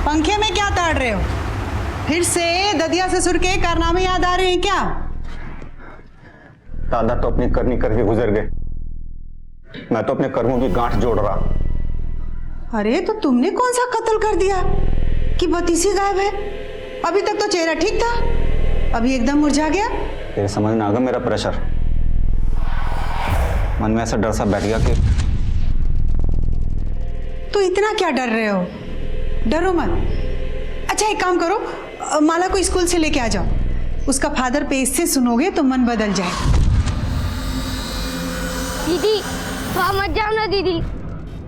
पंखे में क्या ताड़ रहे हो? फिर से ददिया ससुर के कारनामे याद आ रहे हैं क्या? दादा तो अपनी करनी करके गुजर गए, मैं तो अपने कर्मों की गांठ जोड़ रहा। अरे तो तुमने कौन सा कत्ल कर दिया कि बतीसी गायब है? अभी तक तो चेहरा ठीक था, अभी एकदम मुरझा गया। तेरे समझ में आ गया मेरा प्रेशर? मन में ऐसा डर सा बैठ गया कि तो इतना क्या डर रहे हो? डरो मत। अच्छा एक काम करो, माला को स्कूल से लेके आ जाओ, उसका फादर पेज से सुनोगे तो मन बदल जाए। दीदी वहाँ मत जाओ ना दीदी,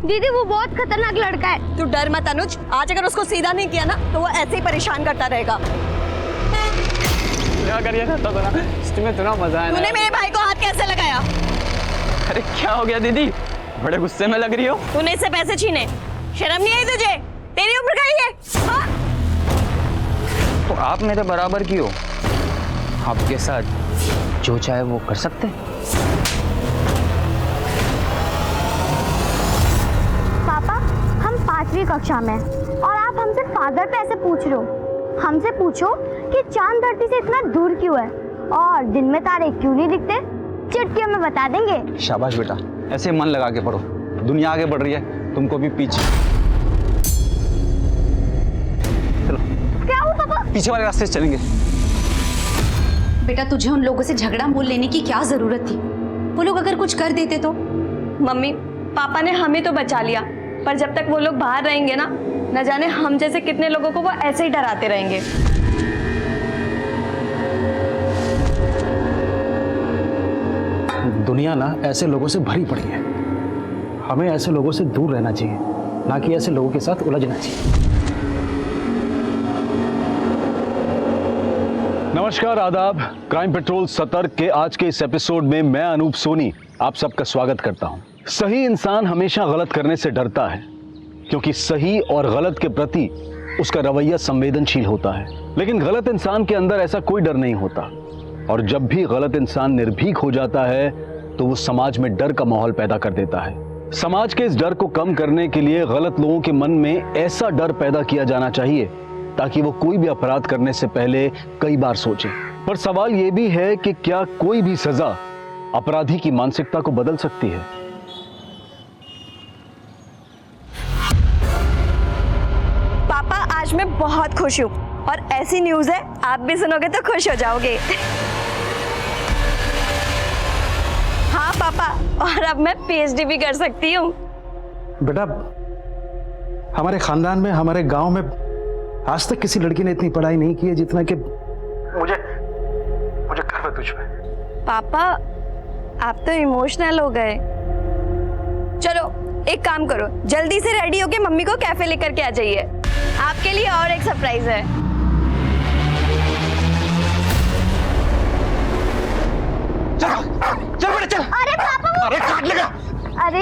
दीदी वो बहुत खतरनाक लड़का है। तू डर मत अनुज, आज अगर उसको सीधा नहीं किया ना तो वो ऐसे ही परेशान करता रहेगा। क्या करिए था तो ना, इसमें इतना मजा आया। तूने मेरे भाई को हाथ कैसे लगाया? अरे क्या हो गया दीदी, बड़े गुस्से में लग रही हो। तूने इससे पैसे छीने, शर्म नहीं आई तुझे? तेरी उम्र का ही है। हाँ? तो आप मेरे बराबर की हो, आपके साथ जो चाहे वो कर सकते हैं। पापा हम 5वीं कक्षा में और आप हमसे फादर पे ऐसे पूछ रहे हो? हमसे पूछो कि चांद धरती से इतना दूर क्यों है और दिन में तारे क्यों नहीं दिखते, चुटकियों में बता देंगे। शाबाश बेटा, ऐसे मन लगा के पढ़ो, दुनिया आगे बढ़ रही है, तुमको भी पीछे। चलो क्या हुआ पापा? पीछे वाले रास्ते से चलेंगे। बेटा तुझे उन लोगों से झगड़ा मोल लेने की क्या जरूरत थी? वो लोग अगर कुछ कर देते तो? मम्मी पापा ने हमें तो बचा लिया, पर जब तक वो लोग बाहर रहेंगे ना, न जाने हम जैसे कितने लोगों को वो ऐसे ही डराते रहेंगे। दुनिया ना ऐसे लोगों से भरी पड़ी है, हमें ऐसे लोगों से दूर रहना चाहिए, ना कि ऐसे लोगों के साथ उलझना चाहिए। नमस्कार, आदाब। क्राइम पेट्रोल सतर्क के आज के इस एपिसोड में मैं अनूप सोनी आप सबका स्वागत करता हूं। सही इंसान हमेशा गलत करने से डरता है, क्योंकि सही और गलत के प्रति उसका रवैया संवेदनशील होता है। लेकिन गलत इंसान के अंदर ऐसा कोई डर नहीं होता, और जब भी गलत इंसान निर्भीक हो जाता है तो वो समाज में डर का माहौल पैदा कर देता है। समाज के इस डर को कम करने के लिए गलत लोगों के मन में ऐसा डर पैदा किया जाना चाहिए ताकि वो कोई भी अपराध करने से पहले कई बार सोचें। पर सवाल ये भी है कि क्या कोई भी सजा अपराधी की मानसिकता को बदल सकती है? पापा आज मैं बहुत खुश हूँ और ऐसी न्यूज़ है आप भी सुनोगे तो खुश हो जाओगे। हाँ पापा, और अब मैं पीएचडी भी कर सकती हूँ। बेटा हमारे खानदान में, हमारे गांव में आज तक किसी लड़की ने इतनी पढ़ाई नहीं की है जितना कि मुझे गर्व है तुझ पे। पापा आप तो इमोशनल हो गए। चलो एक काम करो, जल्दी से रेडी होके मम्मी को कैफे लेकर के आ जाइए, आपके लिए और एक सरप्राइज है। चल बेटा चल। अरे पापा अरे काट लेगा। अरे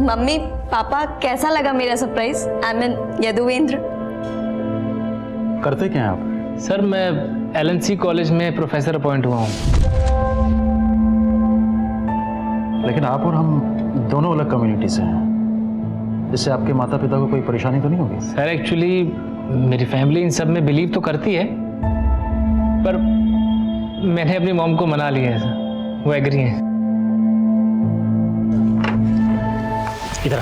मम्मी पापा कैसा लगा मेरा सरप्राइज? I mean Yaduvendra. करते क्या हैं आप? सर मैं एलएनसी कॉलेज में प्रोफेसर अपॉइंट हुआ हूँ। लेकिन आप और हम दोनों अलग कम्युनिटी से हैं, इससे आपके माता पिता को कोई परेशानी तो नहीं होगी? सर एक्चुअली मेरी फैमिली इन सब में बिलीव तो करती है, पर मैंने अपनी मॉम को मना लिया है सर, वो एग्री हैं। इधर आ।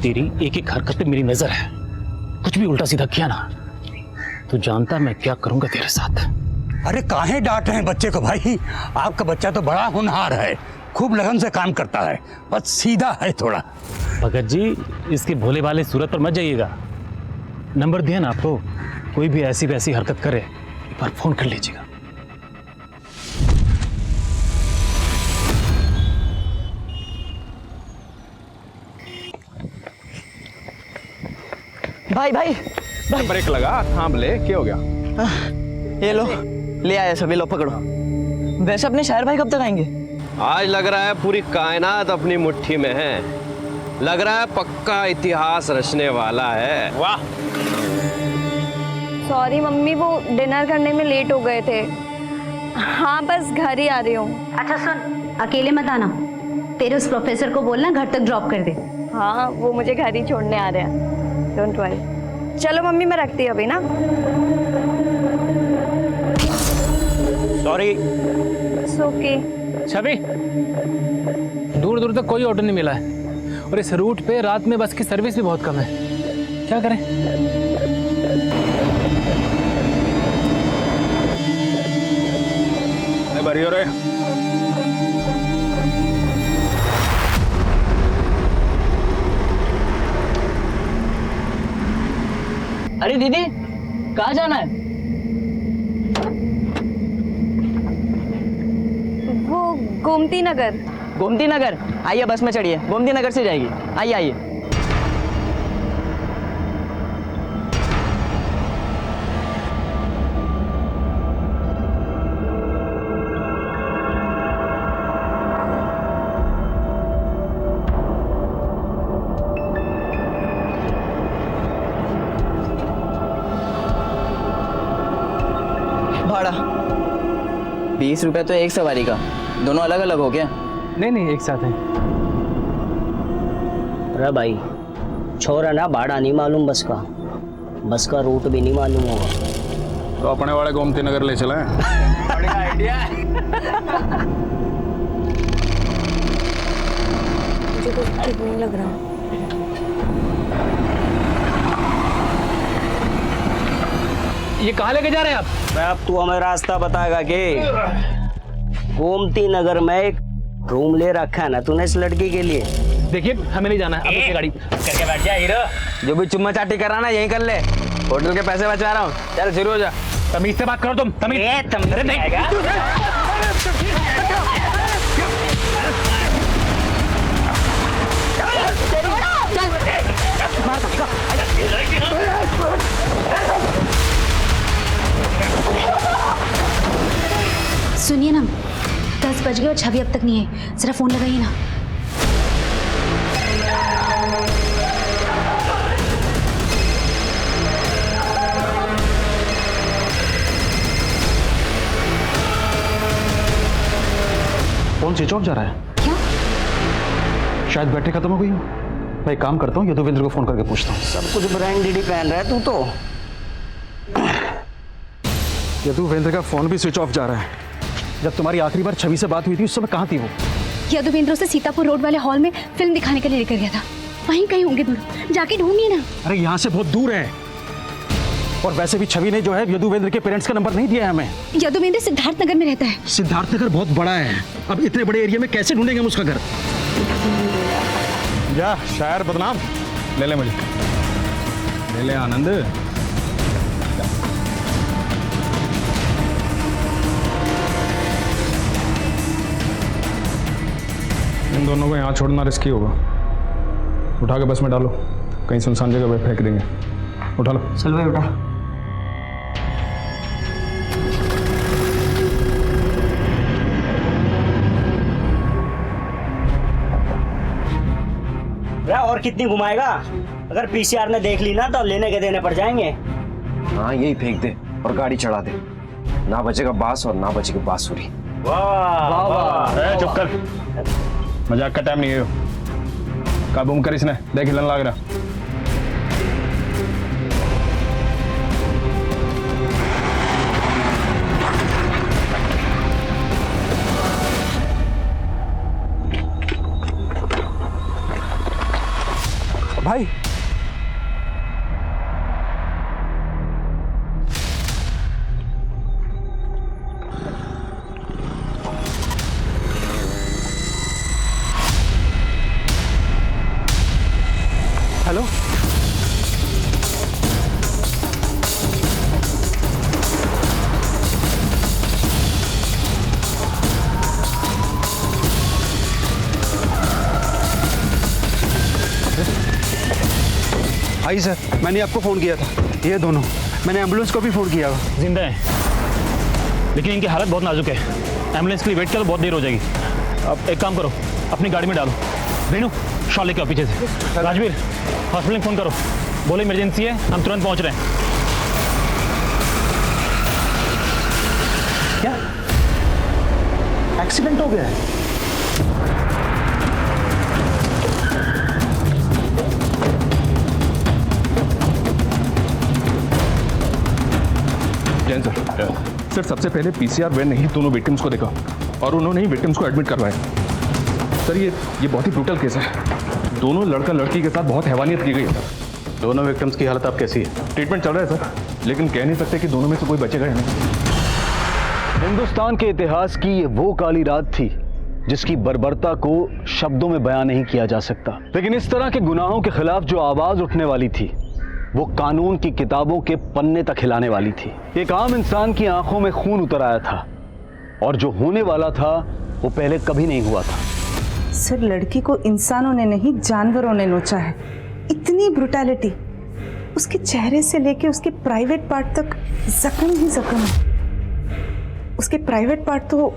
तेरी एक एक हरकत पे मेरी नजर है, कुछ भी उल्टा सीधा किया ना तो जानता मैं क्या करूंगा तेरे साथ। अरे काहे डांट रहे हैं बच्चे को भाई? आपका बच्चा तो बड़ा होनहार है, खूब लगन से काम करता है, बस सीधा है थोड़ा। भगत जी इसके भोले भाले सूरत पर मत जाइएगा, नंबर दिया ना आपको, कोई भी ऐसी वैसी हरकत करे एक बार फोन कर लीजिएगा। भाई भाई भाई ब्रेक लगा, थाम ले, क्या हो गया? ये लो, ले आया सभी, लो पकड़ो। वैसे अपने शायर भाई कब तक आएंगे? आज लग रहा है पूरी कायनात अपनी मुट्ठी में है, लग रहा है पक्का इतिहास रचने वाला है। वाह। सॉरी मम्मी, वो डिनर करने में लेट हो गए थे। हाँ बस घर ही आ रही हूँ। अच्छा सुन, अकेले मत आना, तेरे उस प्रोफेसर को बोलना घर तक ड्रॉप कर दे। हाँ वो मुझे घर ही छोड़ने आ रहे हैं, डोंट वरी। चलो मम्मी मैं रखती हूँ अभी ना। सॉरी। ओके। छवि, दूर दूर तक कोई ऑटो नहीं मिला है और इस रूट पे रात में बस की सर्विस भी बहुत कम है, क्या करें? भरी हो रहे अरे दीदी, कहाँ जाना है? वो गोमती नगर। गोमती नगर? आइए बस में चढ़िए, गोमती नगर से जाएगी। आइए आइए। भाड़ा 20 रुपए तो एक सवारी का, दोनों अलग अलग हो गया? नहीं नहीं, एक साथ है। अरे भाई छोरा ना, भाड़ा नहीं मालूम बस का रूट भी नहीं मालूम होगा तो अपने वाले गोमती नगर ले चले। बढ़िया आइडिया। मुझे कुछ ठीक नहीं लग रहा। ये कहाँ लेके जा रहे हैं आप? मैं अब तू हमें रास्ता बताएगा कि गोमती नगर में एक रूम ले रखा है ना तूने इस लड़की के लिए। देखिए हमें नहीं जाना है, आप अपनी गाड़ी करके बैठ जा हीरो। जो भी चुम्मा चाटी कराना यहीं कर ले, होटल के पैसे बचा रहा हूँ। चल शुरू हो जा। तमीज से बात करो तुम, तमीज। अरे नहीं सुनिए ना, 10 बज गए और छवि अब तक नहीं है, जरा फोन लगाइए ना। फोन स्विच ऑफ जा रहा है। क्या? शायद बैटरी खत्म हो गई हो। मैं एक काम करता हूँ, यदुवेंद्र को फोन करके पूछता हूँ। सब कुछ ब्रांडेड ही पहन रहा है तू तो। यदुवेंद्र का फोन भी स्विच ऑफ जा रहा है। जब तुम्हारी आखिरी बार छवि से बात हुई थी उस समय कहाँ थी वो? यदुवेंद्र से सीतापुर रोड वाले हॉल में फिल्म दिखाने के लिए लेकर गया था, वहीं कहीं होंगे दूर, जाके ढूंढिए ना। अरे यहाँ से बहुत दूर है, और वैसे भी छवि ने जो है यदुवेंद्र के पेरेंट्स का नंबर नहीं दिया है हमें। यदुवेंद्र सिद्धार्थ नगर में रहता है। सिद्धार्थ नगर बहुत बड़ा है, अब इतने बड़े एरिया में कैसे ढूंढेंगे हम उसका घर? जा शायर बदनाम, ले ले मुझे, ले ले आनंद। इन दोनों को यहाँ छोड़ना रिस्की होगा। उठा के बस में डालो, कहीं सुनसान जगह पे फेंक देंगे। उठा लो। चल भाई उठा। और कितनी घुमाएगा? अगर पीसीआर ने देख ली ना तो लेने के देने पड़ जाएंगे। हाँ यही फेंक दे और गाड़ी चढ़ा दे, ना बचेगा बांस और ना बचेगी बांसुरी। वाह वाह। चुप कर, मजाक का टाइम नहीं है। काबू कर इसने, देख हिलन लग रहा। भाई हेलो, आई सर, मैंने आपको फ़ोन किया था। ये दोनों, मैंने एम्बुलेंस को भी फ़ोन किया। जिंदा है, लेकिन इनकी हालत बहुत नाजुक है। एम्बुलेंस के लिए वेट करो, बहुत देर हो जाएगी। अब एक काम करो, अपनी गाड़ी में डालो। रेनू, शॉल लेके आओ पीछे से। राजवीर, हॉस्पिटल में फ़ोन करो, बोलो इमरजेंसी है, हम तुरंत पहुंच रहे हैं। क्या? एक्सीडेंट हो गया है। जैन सर, सर सबसे पहले पीसीआर वैन ने ही दोनों विक्टिम्स को देखा और उन्होंने ही विक्टिम्स को एडमिट करवाया। सर ये बहुत ही ब्रूटल केस है। दोनों लड़का लड़की के साथ बहुत हैवानियत की गई है सर। दोनों विक्टिम्स की हालत अब कैसी है? ट्रीटमेंट चल रहा है सर, लेकिन कह नहीं सकते कि दोनों में से कोई बचेगा या नहीं। हिंदुस्तान के इतिहास की ये वो काली रात थी जिसकी बर्बरता को शब्दों में बयां नहीं किया जा सकता। लेकिन इस तरह के गुनाहों के खिलाफ जो आवाज उठने वाली थी वो कानून की किताबों के पन्ने तक हिलाने वाली थी। एक आम इंसान की आंखों में खून उतर आया था और जो होने वाला था वो पहले कभी नहीं हुआ था। सर, लड़की को इंसानों ने नहीं जानवरों ने नोचा है। इतनी ब्रुटैलिटी, उसके चेहरे से लेके उसके प्राइवेट पार्ट तक जख्म ही जख्म है। उसके प्राइवेट पार्ट तो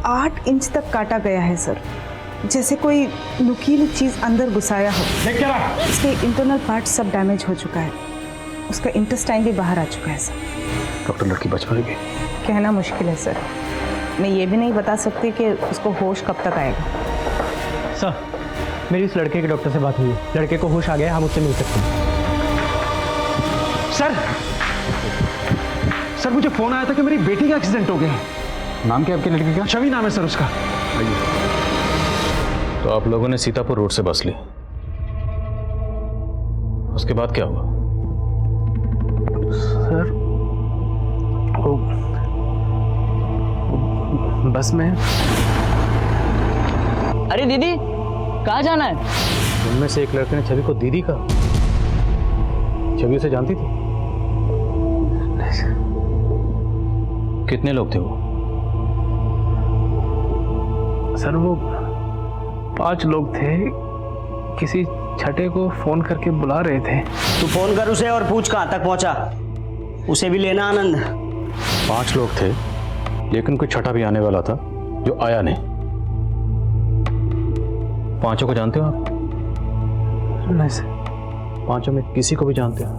8 इंच तक काटा गया है सर, जैसे कोई नुकीली चीज अंदर घुसाया हो। उसके इंटरनल पार्ट सब डैमेज हो चुका है। उसका इंटेस्टाइन भी बाहर आ चुका है सर। डॉक्टर, लड़की बच पाएगी? कहना मुश्किल है सर। मैं ये भी नहीं बता सकती कि उसको होश कब तक आएगा। सर, मेरी इस लड़के के डॉक्टर से बात हुई है। लड़के को होश आ गया, हम उससे मिल सकते हैं। सर मुझे फोन आया था कि मेरी बेटी का एक्सीडेंट हो गया। नाम क्या आपकी लड़की का? छवि नाम है सर उसका। तो आप लोगों ने सीतापुर रोड से बस ली, उसके बाद क्या हुआ? सर वो बस में। अरे दीदी, कहाँ जाना है? उनमें से एक लड़के ने छवि को दीदी कहा। छवि उसे जानती थी? कितने लोग थे वो? सर वो 5 लोग थे। किसी छठे को फोन करके बुला रहे थे। तू फोन कर उसे और पूछ कहाँ तक पहुंचा। उसे भी लेना आनंद। 5 लोग थे, लेकिन कोई छठा भी आने वाला था जो आया नहीं। 5 को जानते हो आप? नहीं सर। 5 में किसी को भी जानते हो?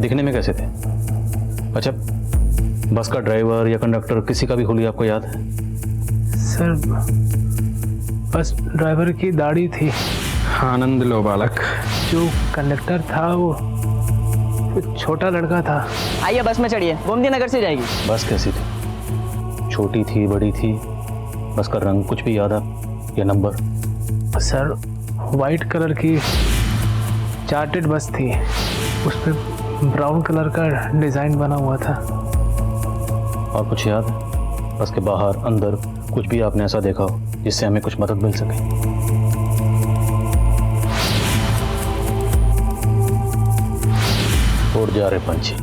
दिखने में कैसे थे? अच्छा, बस का ड्राइवर या कंडक्टर किसी का भी हुलिया आपको याद है? सर बस ड्राइवर की दाढ़ी थी। आनंद लो बालक। जो कंडक्टर था वो छोटा लड़का था। आइए बस में चढ़िए, गोमती नगर से जाएगी। बस कैसी थी? छोटी थी, बड़ी थी? बस का रंग कुछ भी याद है या नंबर? सर वाइट कलर की चार्टेड बस थी, उस पर ब्राउन कलर का डिजाइन बना हुआ था। और कुछ याद है? बस के बाहर अंदर कुछ भी आपने ऐसा देखा हो जिससे हमें कुछ मदद मिल सके? उड़ जा रहे पंछी।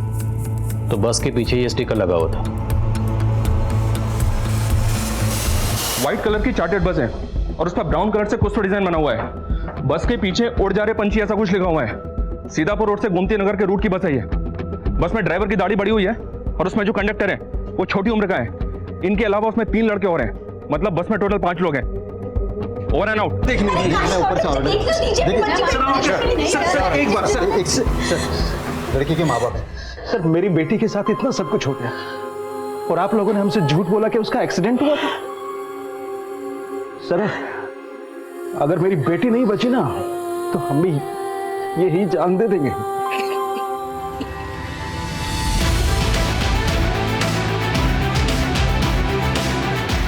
तो बस के पीछे ये स्टिकर लगा हुआ था। व्हाइट कलर की चार्टेड बस है और उस पर ब्राउन कलर से कुछ तो डिजाइन बना हुआ है। बस के पीछे उड़ जा रहे पंछी ऐसा कुछ लिखा हुआ है। सीतापुर रोड से गोमती नगर के रूट की बस है ये। बस में ड्राइवर की दाढ़ी बड़ी हुई है और उसमें जो कंडक्टर है वो छोटी उम्र का है। इनके अलावा उसमें 3 लड़के और हैं, मतलब बस में टोटल 5 लोग हैं। Over and out. एक बार सर, लड़की के माँ बाप हैं। सर मेरी बेटी के साथ इतना सब कुछ हो गया और आप लोगों ने हमसे झूठ बोला कि उसका एक्सीडेंट हुआ था। सर अगर मेरी बेटी नहीं बची ना तो हम भी यही जान दे देंगे।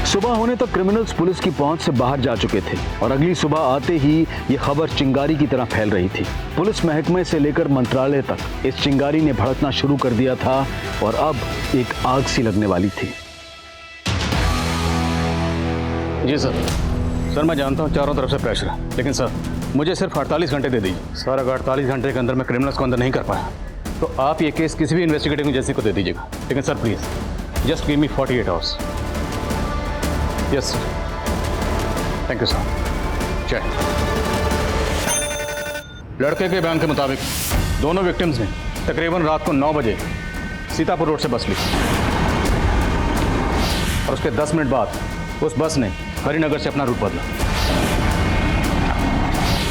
सुबह होने तक क्रिमिनल्स पुलिस की पहुंच से बाहर जा चुके थे और अगली सुबह आते ही ये खबर चिंगारी की तरह फैल रही थी। पुलिस महकमे से लेकर मंत्रालय तक इस चिंगारी ने भड़कना शुरू कर दिया था और अब एक आग सी लगने वाली थी। जी सर, मैं जानता हूँ चारों तरफ से प्रेशर है, लेकिन सर मुझे सिर्फ 48 घंटे दे दीजिए। सर अगर 48 घंटे के अंदर मैं क्रिमिनल्स को अंदर नहीं कर पाया तो आप ये केस किसी भी इन्वेस्टिगेटिंग एजेंसी को दे दीजिएगा। लेकिन sir please just give me 48 hours. Yes sir, thank you sir. जय। लड़के के बयान के मुताबिक दोनों विक्टिम्स ने तकरीबन रात को 9 बजे सीतापुर रोड से बस ली और उसके 10 मिनट बाद उस बस ने हरिनगर से अपना रूट बदला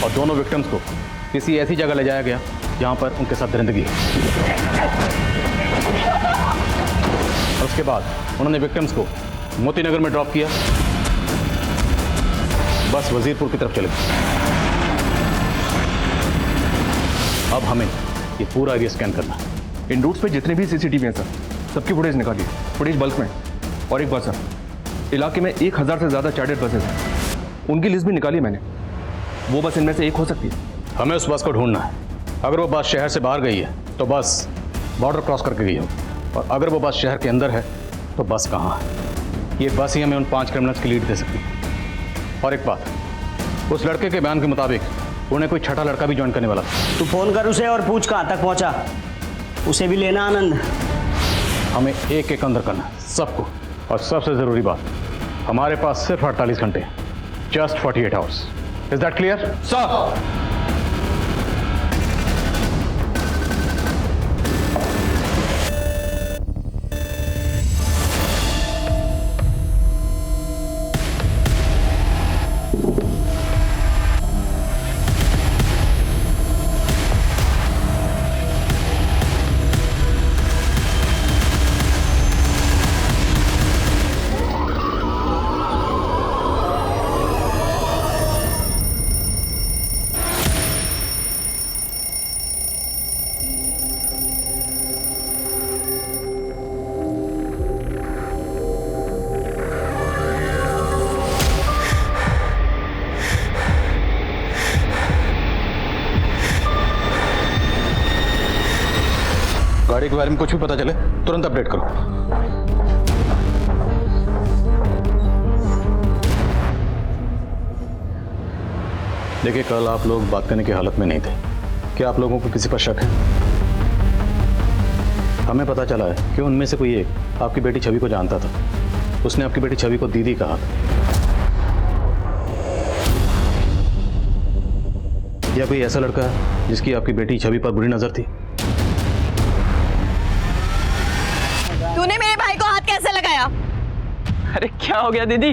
और दोनों विक्टिम्स को किसी ऐसी जगह ले जाया गया जहां पर उनके साथ दरिंदगी है। और उसके बाद उन्होंने विक्टिम्स को मोती नगर में ड्रॉप किया बस वजीरपुर की तरफ चले गई। अब हमें ये पूरा एरिया स्कैन करना है। इन रूट्स पे जितने भी सीसीटीवी हैं सर, सबकी फुटेज निकालिए, फुटेज बल्क में। और एक बात सर, इलाके में 1000 से ज़्यादा चार्टर्ड बसेज हैं, उनकी लिस्ट भी निकाली मैंने। वो बस इनमें से एक हो सकती है। हमें उस बस को ढूंढना है। अगर वो बस शहर से बाहर गई है तो बस बॉर्डर क्रॉस करके गई हो, और अगर वो बस शहर के अंदर है तो बस कहाँ है। ये बस ही हमें उन 5 क्रिमिनल्स की लीड दे सकती है। और एक बात, उस लड़के के बयान के मुताबिक उन्हें कोई छठा लड़का भी ज्वाइन करने वाला था। तू फोन कर उसे और पूछ कहाँ तक पहुँचा, उसे भी लेना आनंद। हमें एक एक अंदर करना है, सबको। और सबसे ज़रूरी बात, हमारे पास सिर्फ 48 घंटे, just 48 hours. Is that clear sir? गाड़ी के बारे में कुछ भी पता चले तुरंत अपडेट करो। देखिए, कल आप लोग बात करने की हालत में नहीं थे। क्या आप लोगों को किसी पर शक है? हमें पता चला है कि उनमें से कोई एक आपकी बेटी छवि को जानता था। उसने आपकी बेटी छवि को दीदी कहा था। या कोई ऐसा लड़का है जिसकी आपकी बेटी छवि पर बुरी नजर थी? तूने मेरे भाई को हाथ कैसे लगाया? अरे क्या हो गया दीदी,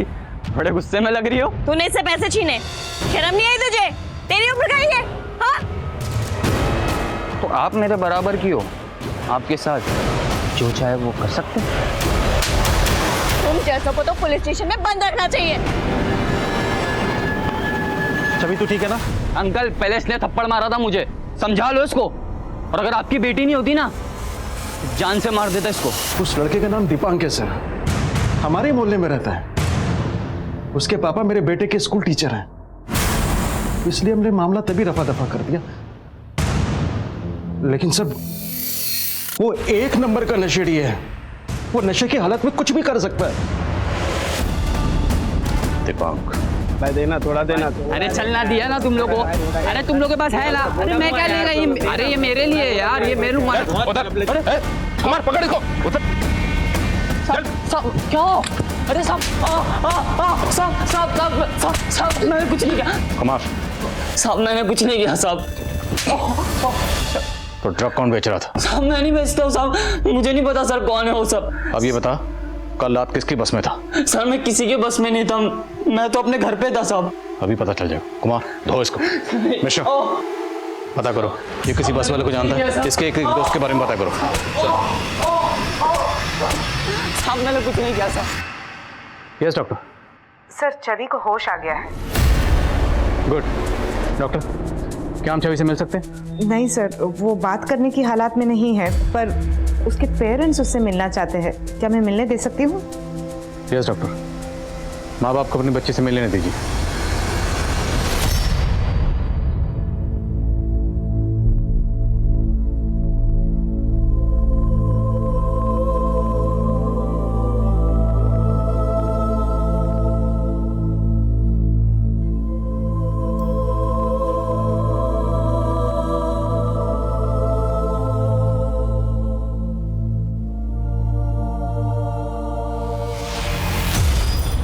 बड़े गुस्से में लग रही हो। तूने इससे पैसे छीने, शर्म नहीं आई तुझे? तेरी उम्र का ही है, हाँ? तो आप मेरे बराबर की हो, आपके साथ जो चाहे वो कर सकते हैं। तुम जैसों को तो पुलिस स्टेशन में बंद रखना चाहिए। छवि तू ठीक है ना? अंकल, पहले इसने थप्पड़ मारा था मुझे, समझा लो इसको। और अगर आपकी बेटी नहीं होती ना, जान से मार देता इसको। उस लड़के का नाम दीपांकेश है, हमारे मोहल्ले में रहता है। उसके पापा मेरे बेटे के स्कूल टीचर हैं, इसलिए हमने मामला तभी रफा दफा कर दिया। लेकिन सर, वो एक नंबर का नशेड़ी है। वो नशे की हालत में कुछ भी कर सकता है। दीपांक, भाई देना, थोड़ा देना। अरे चलना दिया ना तुम लोगों को। अरे तुम लोगों के पास है ना? अरे मैं क्या लेगा ये? अरे ये मेरे लिए है यार, ये मेरे उधर कुमार, पकड़ इसको। उधर साहब क्या? अरे साहब, साहब साहब साहब साहब मैंने कुछ नहीं किया। कुमार, साहब मैंने कुछ नहीं किया साहब। तो ड्रग कौन बेच रहा था? साहब मैं नहीं बेचता हूँ साहब, मुझे नहीं पता सर कौन है वो सब। अब ये बता, कल रात किसकी बस में था? सर मैं किसी के बस में नहीं था, मैं तो अपने घर पे था साहब। अभी पता चल जाएगा। कुमार, धो इसको। मिश्रा, पता करो ये किसी बस वाले को जानता है, इसके एक दोस्त के बारे में पता करो। साहब मैंने कुछ नहीं किया सर। Yes doctor. सर, छवि को होश आ गया है। गुड। डॉक्टर, क्या हम छवि से मिल सकते हैं? नहीं सर, वो बात करने की हालात में नहीं है, पर उसके पेरेंट्स उससे मिलना चाहते हैं। क्या मैं मिलने दे सकती हूँ? Yes doctor. माँ बाप को अपने बच्चे से मिलने दीजिए।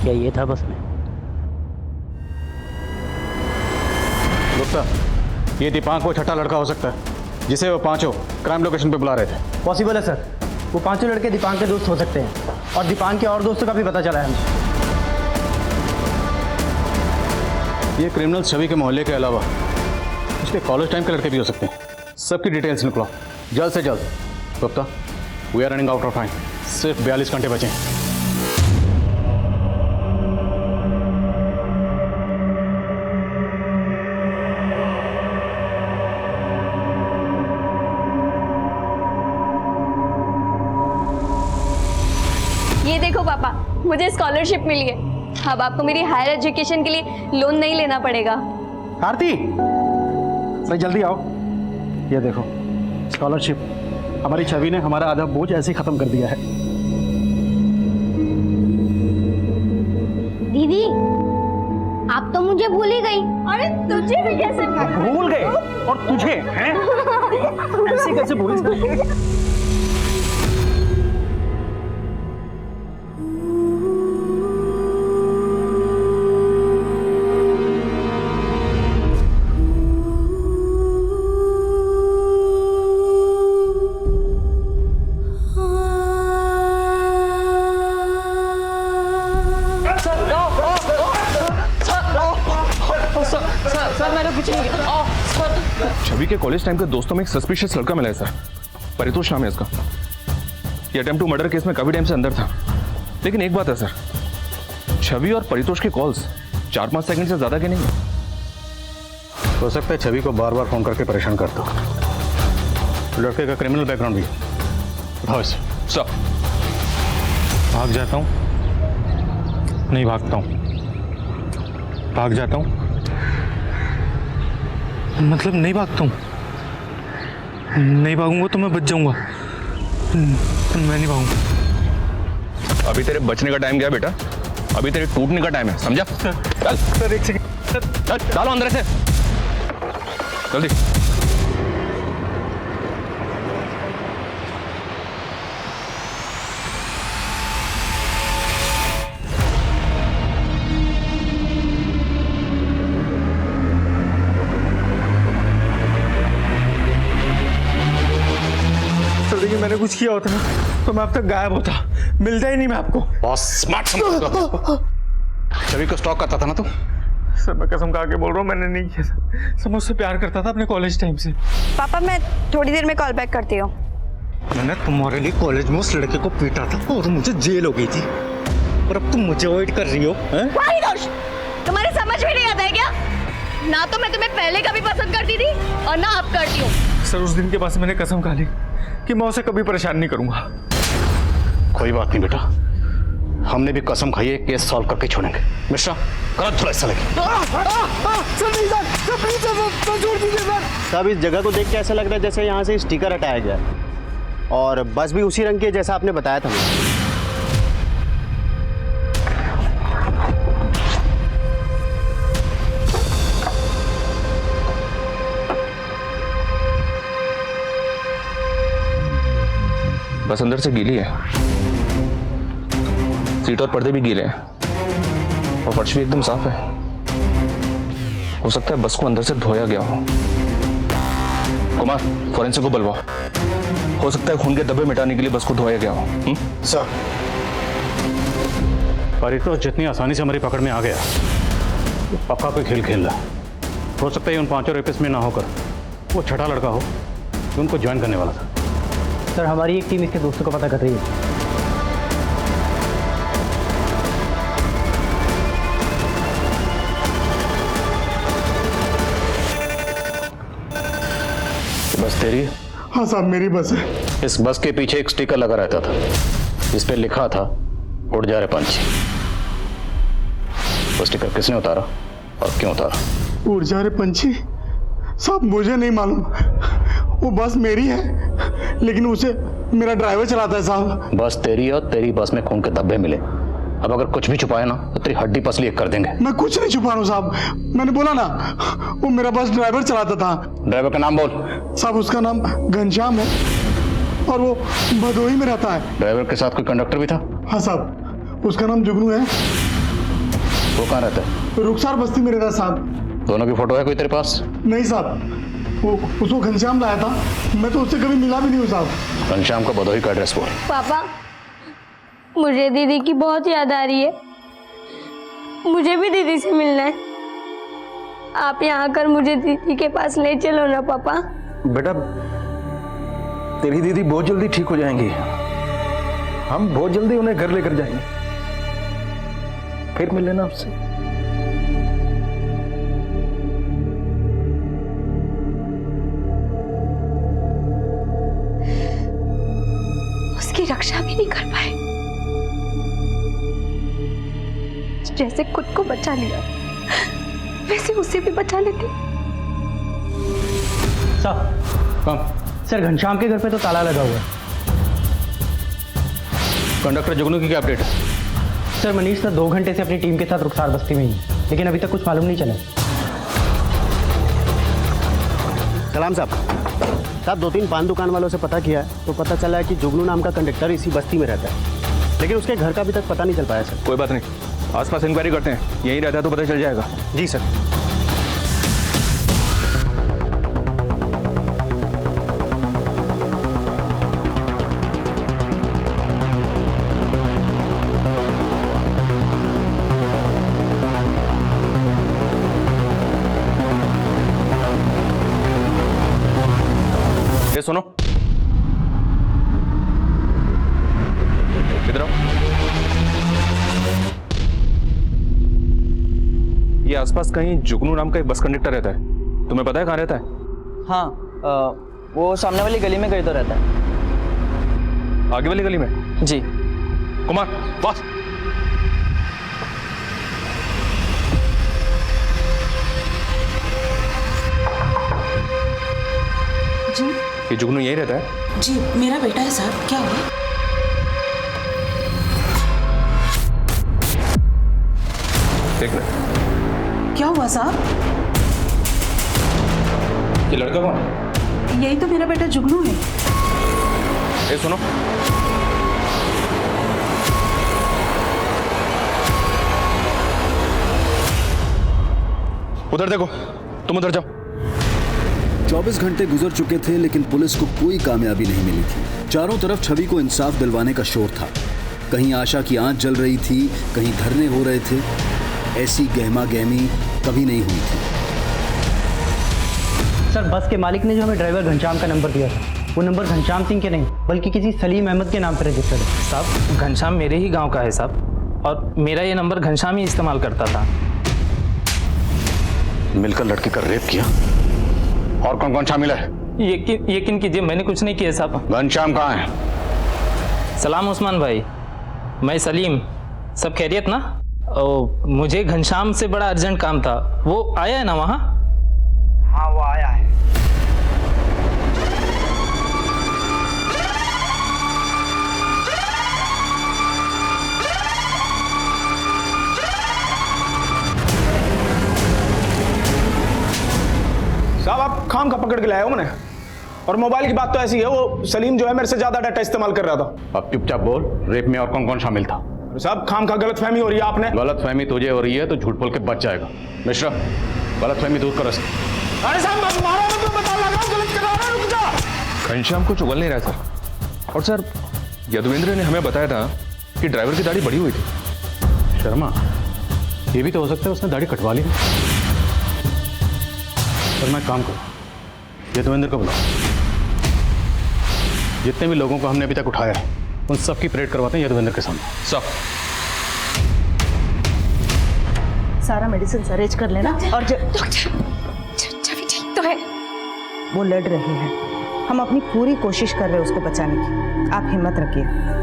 क्या ये था बस में? गुप्ता, ये दीपांक वो छठा लड़का हो सकता है जिसे वो पांचों क्राइम लोकेशन पे बुला रहे थे। पॉसिबल है सर, वो पांचों लड़के दीपांक के दोस्त हो सकते हैं, और दीपांक के और दोस्तों का भी पता चला है हमें। ये क्रिमिनल छवि के मोहल्ले के अलावा इसके कॉलेज टाइम के लड़के भी हो सकते हैं। सबकी डिटेल्स निकलो जल्द से जल्द। Gupta, we are running out of time, सिर्फ 42 घंटे बचे हैं। देखो पापा, मुझे स्कॉलरशिप मिली है। अब आपको मेरी हायर एजुकेशन के लिए लोन नहीं लेना पड़ेगा। आरती, भाई जल्दी आओ। ये देखो स्कॉलरशिप। हमारी छवि ने हमारा आधा बोझ ऐसे ही खत्म कर दिया है। दीदी, आप तो मुझे भूल ही गई। अरे तुझे भी कैसे भूल गए? और तुझे हैं? ऐसे कैसे भूल गए? छवि के कॉलेज टाइम के दोस्तों में एक सस्पिशियस लड़का मिला है सर, परितोष नाम है इसका। ये अटेम्प्ट टू मर्डर केस में काफी टाइम से अंदर था। लेकिन एक बात है सर, छवि और परितोष के कॉल्स 4-5 सेकंड से ज्यादा के नहीं है। हो सकता है छवि को बार बार फोन करके परेशान करता हो। लड़के का क्रिमिनल बैकग्राउंड भी है। सर भाग जाता हूँ, नहीं भागता हूँ, भाग जाता हूँ, मतलब नहीं भागता हूँ। नहीं भागूंगा तो मैं बच जाऊंगा, मैं नहीं भागूंगा। अभी तेरे बचने का टाइम गया बेटा, अभी तेरे टूटने का टाइम है, समझा? चल सर एक सेकंड, डालो अंदर से जल्दी। देखिए मैंने कुछ किया होता ना तो मैं अब तक गायब होता, मिलता ही नहीं मैं आपको। बॉस स्मार्ट समझ छवि को स्टॉक करता था ना तू? सर मैं कसम खा के बोल रहा हूँ, मैंने नहीं किया सर। सर मैं उससे प्यार करता था अपने कॉलेज टाइम से। पापा मैं थोड़ी देर में कॉल बैक करती हूँ। मैंने तुम्हारे लिए कॉलेज में उस लड़के को पीटा था और मुझे जेल हो गई थी, और अब तुम मुझे अवॉइड कर रही हो। परितोष, तुम्हारे समझ में नहीं आता है क्या? ना तो मैं तुम्हें पहले कभी पसंद करती थी और ना अब करती हूँ। सर उस दिन के बाद से मैंने कसम खा ली कि मैं उसे कभी परेशान नहीं करूंगा। कोई बात नहीं बेटा, हमने भी कसम खाई है, केस सॉल्व करके छोड़ेंगे। मिश्रा करो थोड़ा हिस्सा लेके। साहब इस जगह को देख के ऐसा लग रहा है जैसे यहाँ से स्टिकर हटाया गया, और बस भी उसी रंग की है जैसा आपने बताया था मुझे। बस अंदर से गीली है, सीट और पर्दे भी गीले हैं, और फर्श भी एकदम साफ है। हो सकता है बस को अंदर से धोया गया हो। कुमार फोरेंसिक को बुलवाओ, हो सकता है खून के धब्बे मिटाने के लिए बस को धोया गया हो। सर परितोष जितनी आसानी से हमारी पकड़ में आ गया, पक्का कोई खेल खेल रहा। हो सकता है उन 5 रेपिस्ट में ना होकर वो छठा लड़का हो जो उनको ज्वाइन करने वाला था। सर हमारी एक टीम इसके दोस्तों को पता कर रही है। बस तेरी? हाँ साहब मेरी बस है। इस बस के पीछे एक स्टिकर लगा रहता था, इस पे लिखा था उड़ जा रे पंछी। वो स्टिकर किसने उतारा और क्यों उतारा? उड़ जा रे पंछी? साहब मुझे नहीं मालूम, वो बस मेरी है लेकिन उसे मेरा ड्राइवर चलाता है साहब। बस तेरी और तेरी बस में खून के धब्बे मिले। अब अगर कुछ भी छुपाया ना तो तेरी हड्डी पसली एक कर देंगे। मैं कुछ नहीं छुपा रहा हूँ साहब, मैंने बोला ना वो मेरा बस ड्राइवर चलाता था। ड्राइवर का नाम बोल। साहब उसका नाम घनश्याम है और वो भदोही में रहता है। ड्राइवर के साथ कोई कंडक्टर भी था? हाँ साहब उसका नाम जुगनू है। वो कहाँ रहता है? रुखसार बस्ती में रहता है साहब। दोनों की फोटो है कोई तेरे पास? नहीं साहब, वो उसको घनश्याम लाया था, मैं तो उससे कभी मिला भी नहीं हूँ साहब। घनश्याम का भदोही का एड्रेस बोल। पापा मुझे दीदी की बहुत याद आ रही है, मुझे भी दीदी से मिलना है। आप यहाँ आकर मुझे दीदी के पास ले चलो ना पापा। बेटा तेरी दीदी बहुत जल्दी ठीक हो जाएंगी, हम बहुत जल्दी उन्हें घर लेकर जाएंगे, फिर मिल लेना आपसे। उसकी रक्षा भी नहीं कर पाए। जैसे खुद को बचा लिया वैसे उसे भी बचा लेते। सर घनश्याम के घर पे तो ताला लगा हुआ है। कंडक्टर जुगनू की क्या अपडेट है? सर मनीष सर 2 घंटे से अपनी टीम के साथ रुखसार बस्ती में ही है, लेकिन अभी तक कुछ मालूम नहीं चला। सलाम साहब 2-3 पान दुकान वालों से पता किया है तो पता चला है कि जुगनू नाम का कंडक्टर इसी बस्ती में रहता है, लेकिन उसके घर का अभी तक पता नहीं चल पाया सर। कोई बात नहीं, आसपास इंक्वायरी करते हैं, यहीं रहता है तो पता चल जाएगा। जी सर। ये सुनो, इधर आओ। ये आसपास कहीं जुगनू नाम का एक बस कंडक्टर रहता है, तुम्हें पता है कहाँ रहता है? हाँ वो सामने वाली गली में कहीं तो रहता है। आगे वाली गली में? जी। कुमार बस। जी ये जुगनू यहीं रहता है? जी मेरा बेटा है साहब, क्या हुआ? देख ले। क्या हुआ साहब? ये लड़का कौन है? यही तो मेरा बेटा जुगनू है। ये सुनो, उधर देखो, तुम उधर जाओ। 24 घंटे गुजर चुके थे लेकिन पुलिस को कोई कामयाबी नहीं मिली थी। चारों तरफ छवि को इंसाफ दिलवाने का शोर था। कहीं आशा की आंच जल रही थी, कहीं धरने हो रहे थे। ऐसी गहमा गहमी कभी नहीं हुई थी। सर बस के मालिक ने जो हमें ड्राइवर घनश्याम का नंबर दिया था, वो नंबर घनश्याम सिंह के नहीं बल्कि किसी सलीम अहमद के नाम पर रजिस्टर्ड है। साहब घनश्याम मेरे ही गांव का है साहब, और मेरा ये नंबर घनश्याम ही इस्तेमाल करता था। मिलकर लड़के का रेप किया। और कौन कौन शामिल है? यकीन कीजिए मैंने कुछ नहीं किया साहब। घनश्याम कहाँ है? सलाम उस्मान भाई, मैं सलीम, सब खैरियत ना? मुझे घनश्याम से बड़ा अर्जेंट काम था, वो आया है ना वहाँ? हाँ वो आया है। साहब आप खाम का पकड़ के लाए हो मैंने, और मोबाइल की बात तो ऐसी है, वो सलीम जो है मेरे से ज्यादा डाटा इस्तेमाल कर रहा था। अब चुपचाप बोल, रेप में और कौन कौन शामिल था? साहब खाम का गलत फहमी हो रही है आपने। गलत फहमी तुझे हो रही है तो झूठ बोल के बच जाएगा। मिश्रा गलत फहमी दूर कर। अरे साहब बस मारो मत, मैं बता लगा गलत करा रहा, रुक जा। घनश्याम को चुगल नहीं रहा सर। और सर यदुवेंद्र ने हमें बताया था कि ड्राइवर की दाढ़ी बड़ी हुई थी। शर्मा ये भी तो हो सकता है उसने दाढ़ी कटवा ली। सर मैं काम करूँ, यदुवेंद्र को बुलाओ। जितने भी लोगों को हमने अभी तक उठाया है उन सब की परेड करवाते हैं यदुवेंद्र के सामने। सब सारा मेडिसिन अरेंज कर लेना। और छवि ठीक तो है? वो लड़ रही है, हम अपनी पूरी कोशिश कर रहे हैं उसको बचाने की, आप हिम्मत रखिए।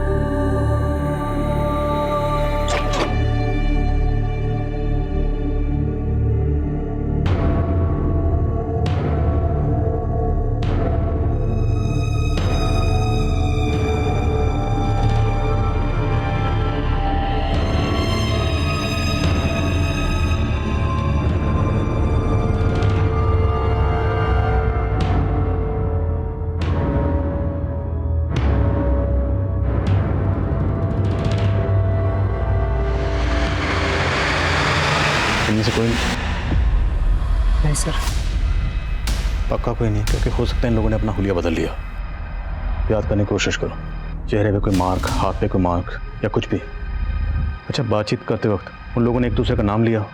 इनमें से कोई नहीं सर। पक्का कोई नहीं, क्योंकि हो सकता है इन लोगों ने अपना हुलिया बदल लिया। याद करने की कोशिश करो, चेहरे पे कोई मार्क, हाथ पे कोई मार्क या कुछ भी। अच्छा बातचीत करते वक्त उन लोगों ने एक दूसरे का नाम लिया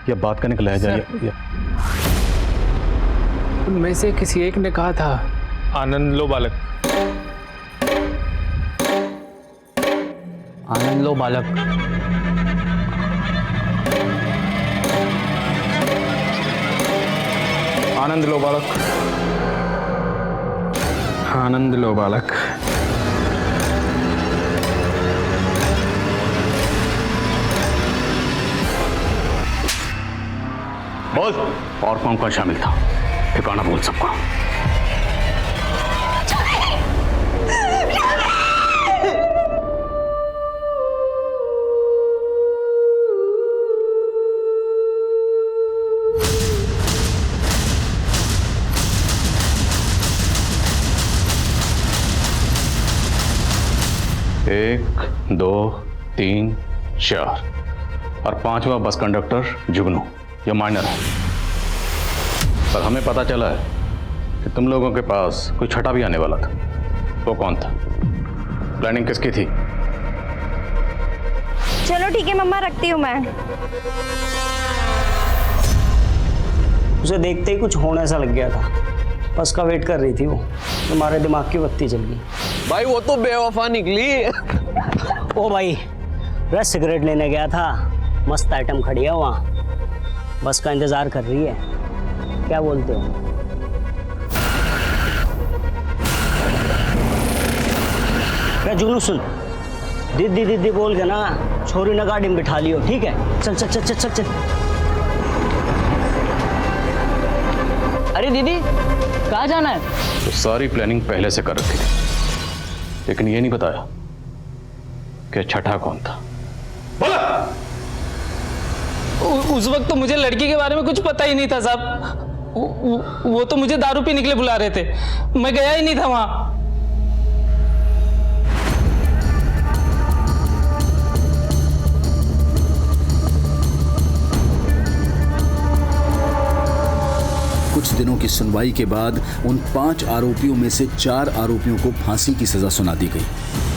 या बात करने का लहजा या उनमें से किसी एक ने कहा था आनंद लो बालक। आनंद लो बालक। आनंद लो बालक, आनंद लो बालक। बोल, और कौन कौन शामिल था? ठिकाना बोल सबका। एक, दो, तीन, चार और पांचवा बस कंडक्टर जुगनू, ये माइनर है। पर हमें पता चला है कि तुम लोगों के पास कोई छठा भी आने वाला था। वो कौन था? प्लानिंग किसकी थी? चलो ठीक है मम्मा, रखती हूँ मैं। उसे देखते ही कुछ होने सा लग गया था। बस का वेट कर रही थी वो, तुम्हारे दिमाग की बत्ती जल गई। भाई वो तो बेवफा निकली। ओ भाई, वह सिगरेट लेने गया था, मस्त आइटम खड़ी है वहाँ, बस का इंतजार कर रही है। क्या बोलते हो? क्या जुगनू, सुन, दीदी दीदी बोल के ना छोरी ना गाड़ी में बिठा लियो, ठीक है? चल चल चल चल चल चल। अरे दीदी, कहाँ जाना है? तो सारी प्लानिंग पहले से कर रखी थी, लेकिन ये नहीं बताया कि छठा कौन था। उस वक्त तो मुझे लड़की के बारे में कुछ पता ही नहीं था साहब। वो तो मुझे दारू पीने के लिए बुला रहे थे, मैं गया ही नहीं था वहां। कुछ दिनों की सुनवाई के बाद उन 5 आरोपियों में से 4 आरोपियों को फांसी की सजा सुना दी गई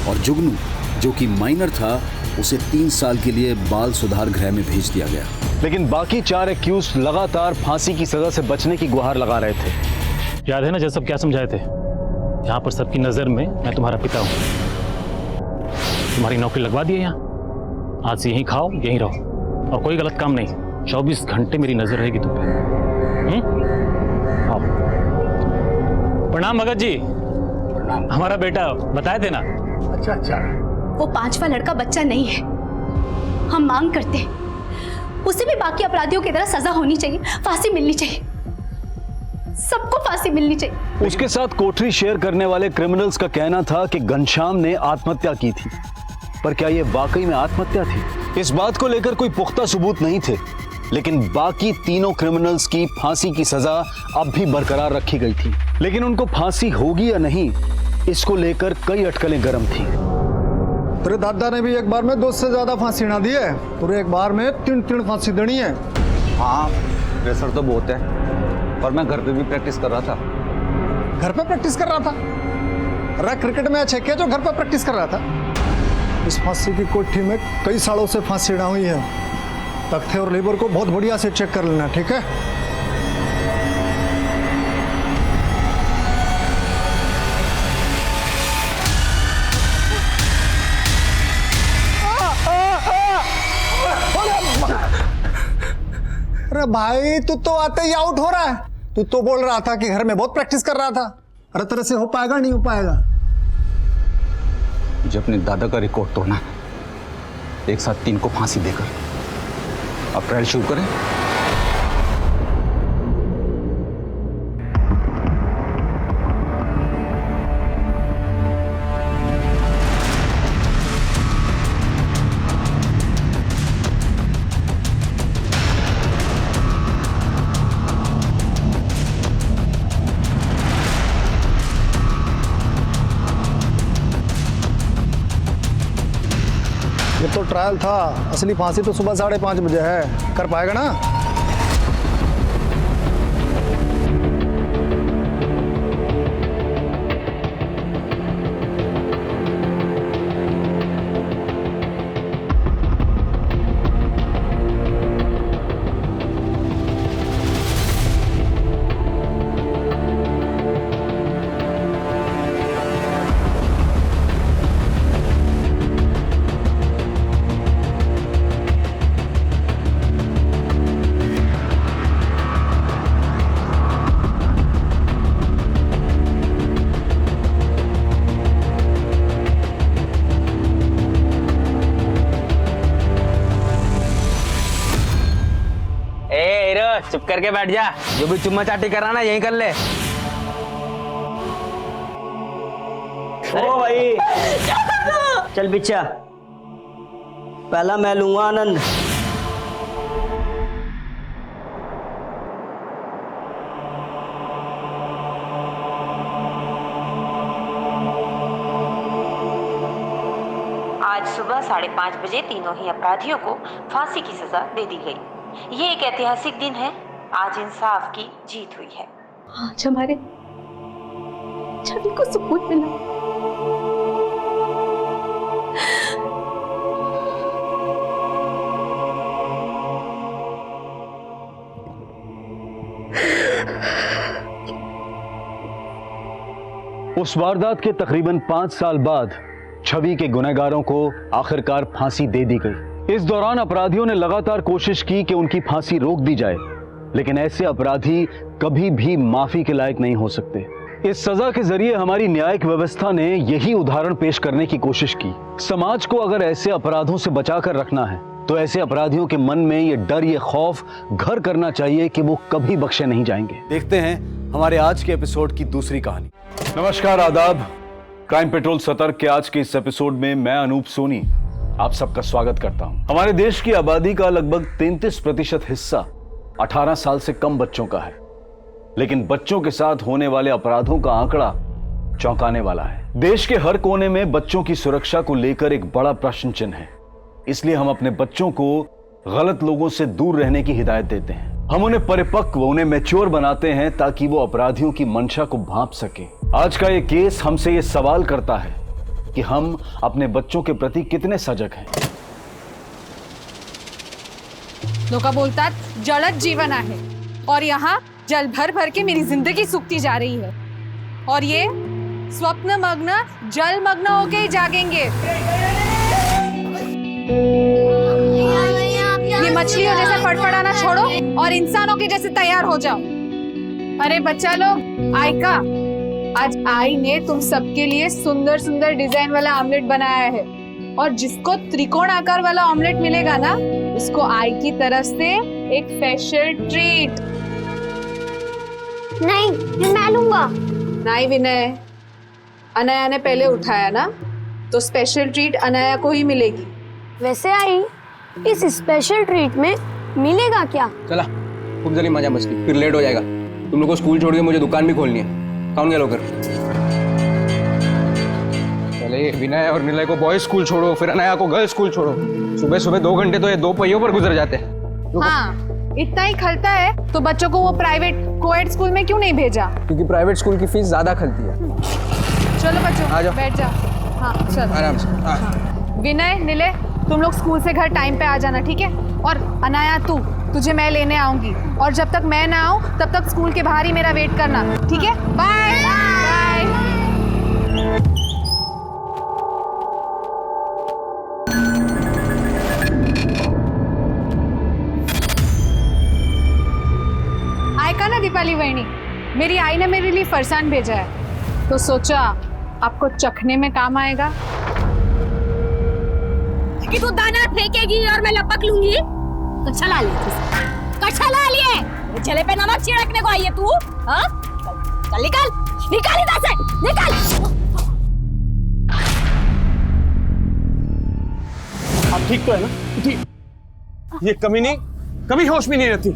और जुगनू, जो कि माइनर था, उसे 3 साल के लिए बाल सुधार गृह में भेज दिया गया। लेकिन बाकी 4 एक्यूज लगातार फांसी की सजा से बचने की गुहार लगा रहे थे। याद है ना जैसे सब क्या समझाए थे? यहाँ पर सबकी नजर में मैं तुम्हारा पिता हूँ। तुम्हारी नौकरी लगवा दी है यहाँ, आज से यहीं खाओ यहीं रहो और कोई गलत काम नहीं। 24 घंटे मेरी नजर रहेगी तुम पे। आओ। प्रणाम भगत जी। हमारा बेटा बताए थे ना। अच्छा अच्छा। वो 5वां लड़का बच्चा नहीं है। हम मांग करते हैं उसे भी बाकी अपराधियों की तरह सजा होनी चाहिए, फांसी मिलनी चाहिए, सबको फांसी मिलनी चाहिए। उसके साथ कोठरी शेयर करने वाले क्रिमिनल्स का कहना था कि घनश्याम ने आत्महत्या की थी, पर क्या यह वाकई में आत्महत्या थी? इस बात को लेकर कोई पुख्ता सबूत नहीं थे, लेकिन बाकी तीनों क्रिमिनल्स की फांसी की सजा अब भी बरकरार रखी गई थी। लेकिन उनको फांसी होगी या नहीं, इसको लेकर कई अटकलें गर्म थी। तेरे दादा ने भी एक बार में 2 से ज्यादा फांसी ना दी है, पूरे एक बार में 3 फांसी देनी है। हाँ, प्रेशर तो बहुत है, पर मैं घर पे भी प्रैक्टिस कर रहा था। घर पे प्रैक्टिस कर रहा था? अरे क्रिकेट मैच है क्या जो घर पे प्रैक्टिस कर रहा था? इस फांसी की कोठी में कई सालों से फांसी ना हुई है। तख्ते और लीवर को बहुत बढ़िया से चेक कर लेना, ठीक है? अरे भाई, तू तो आते ही आउट हो रहा है। तू तो बोल रहा था कि घर में बहुत प्रैक्टिस कर रहा था। अरे तेरे से हो पाएगा? नहीं हो पाएगा। मुझे अपने दादा का रिकॉर्ड तोड़ना है, एक साथ 3 को फांसी देकर। अब ट्रायल शुरू करें। ये तो ट्रायल था, असली फांसी तो सुबह 5:30 बजे है। कर पाएगा ना? चुप करके बैठ जा, जो भी चुम्मा चाटी कराना यहीं कर ले। ओ भाई चल बिच्छा, पहला मैं लूंगा आनंद। आज सुबह 5:30 बजे तीनों ही अपराधियों को फांसी की सजा दे दी गई। ये एक ऐतिहासिक दिन है। आज इंसाफ की जीत हुई है। आज हमारे छवि को सुकून मिला। उस वारदात के तकरीबन 5 साल बाद छवि के गुनहगारों को आखिरकार फांसी दे दी गई। इस दौरान अपराधियों ने लगातार कोशिश की कि उनकी फांसी रोक दी जाए, लेकिन ऐसे अपराधी कभी भी माफी के लायक नहीं हो सकते। इस सजा के जरिए हमारी न्यायिक व्यवस्था ने यही उदाहरण पेश करने की कोशिश की। समाज को अगर ऐसे अपराधों से बचाकर रखना है तो ऐसे अपराधियों के मन में ये डर, ये खौफ घर करना चाहिए कि वो कभी बख्शे नहीं जाएंगे। देखते हैं हमारे आज के एपिसोड की दूसरी कहानी। नमस्कार, आदाब। क्राइम पेट्रोल सतर्क के आज के इस एपिसोड में मैं अनूप सोनी आप सबका स्वागत करता हूं। हमारे देश की आबादी का लगभग 33% हिस्सा 18 साल से कम बच्चों का है, लेकिन बच्चों के साथ होने वाले अपराधों का आंकड़ा चौंकाने वाला है। देश के हर कोने में बच्चों की सुरक्षा को लेकर एक बड़ा प्रश्न चिन्ह है। इसलिए हम अपने बच्चों को गलत लोगों से दूर रहने की हिदायत देते हैं। हम उन्हें परिपक्व, उन्हें मैच्योर बनाते हैं ताकि वो अपराधियों की मंशा को भांप सके। आज का ये केस हमसे ये सवाल करता है कि हम अपने बच्चों के प्रति कितने सजग हैं। लोका बोलतात जळत जीवन आहे और यहाँ जल भर भर के मेरी जिंदगी सूखती जा रही है और ये स्वप्न मग्न जल मग्न होके ही जागेंगे। ये मछलियों जैसे फड़फड़ाना छोड़ो और इंसानों के जैसे तैयार हो जाओ। अरे बच्चा लोग, आयका, आज आई ने तुम सबके लिए सुंदर सुंदर डिजाइन वाला ऑमलेट बनाया है और जिसको त्रिकोण आकार वाला ऑमलेट मिलेगा ना, उसको आई की तरफ से एक स्पेशल ट्रीट। नहीं, मैं लूंगा। नहीं विनय, अनाया ने पहले उठाया ना, तो स्पेशल ट्रीट अनाया को ही मिलेगी। वैसे आई, इस स्पेशल ट्रीट में मिलेगा क्या? चला, खूब जल्दी मजा मस्ती, फिर लेट हो जाएगा। तुम लोग को स्कूल छोड़ के मुझे दुकान भी खोलनी है। कौन गया लोकर? पहले विनय और निलय को बॉयज स्कूल छोड़ो, फिर अनाया को गर्ल्स स्कूल छोड़ो। सुबह सुबह 2 घंटे तो ये 2 पहियों पर गुजर जाते हैं। हाँ, इतना ही खलता है तो बच्चों को वो प्राइवेट कोएड स्कूल में क्यों नहीं भेजा? क्योंकि प्राइवेट स्कूल की फीस ज्यादा खलती है। चलो बच्चों, बैठ जाओ। हाँ चलो, आराम से। हाँ। विनय, निलय, तुम लोग स्कूल से घर टाइम पे आ जाना, ठीक है? और अनाया, तुझे मैं लेने आऊंगी और जब तक मैं ना आऊं तब तक स्कूल के बाहर ही मेरा वेट करना, ठीक है? Bye bye. आयका ना दीपाली वहिनी, मेरी आई ने मेरे लिए फरसान भेजा है, तो सोचा आपको चखने में काम आएगा। कि तू दाना फेंकेगी और मैं लपक लूंगी, तो चला ले, चला लिए। चले पे नमक छिड़कने को आई है तू? हाँ? चल निकाल, निकाल इधर से, निकाल। आप ठीक तो है ना? ठीक। ये कमी नहीं, कभी होश में नहीं रहती।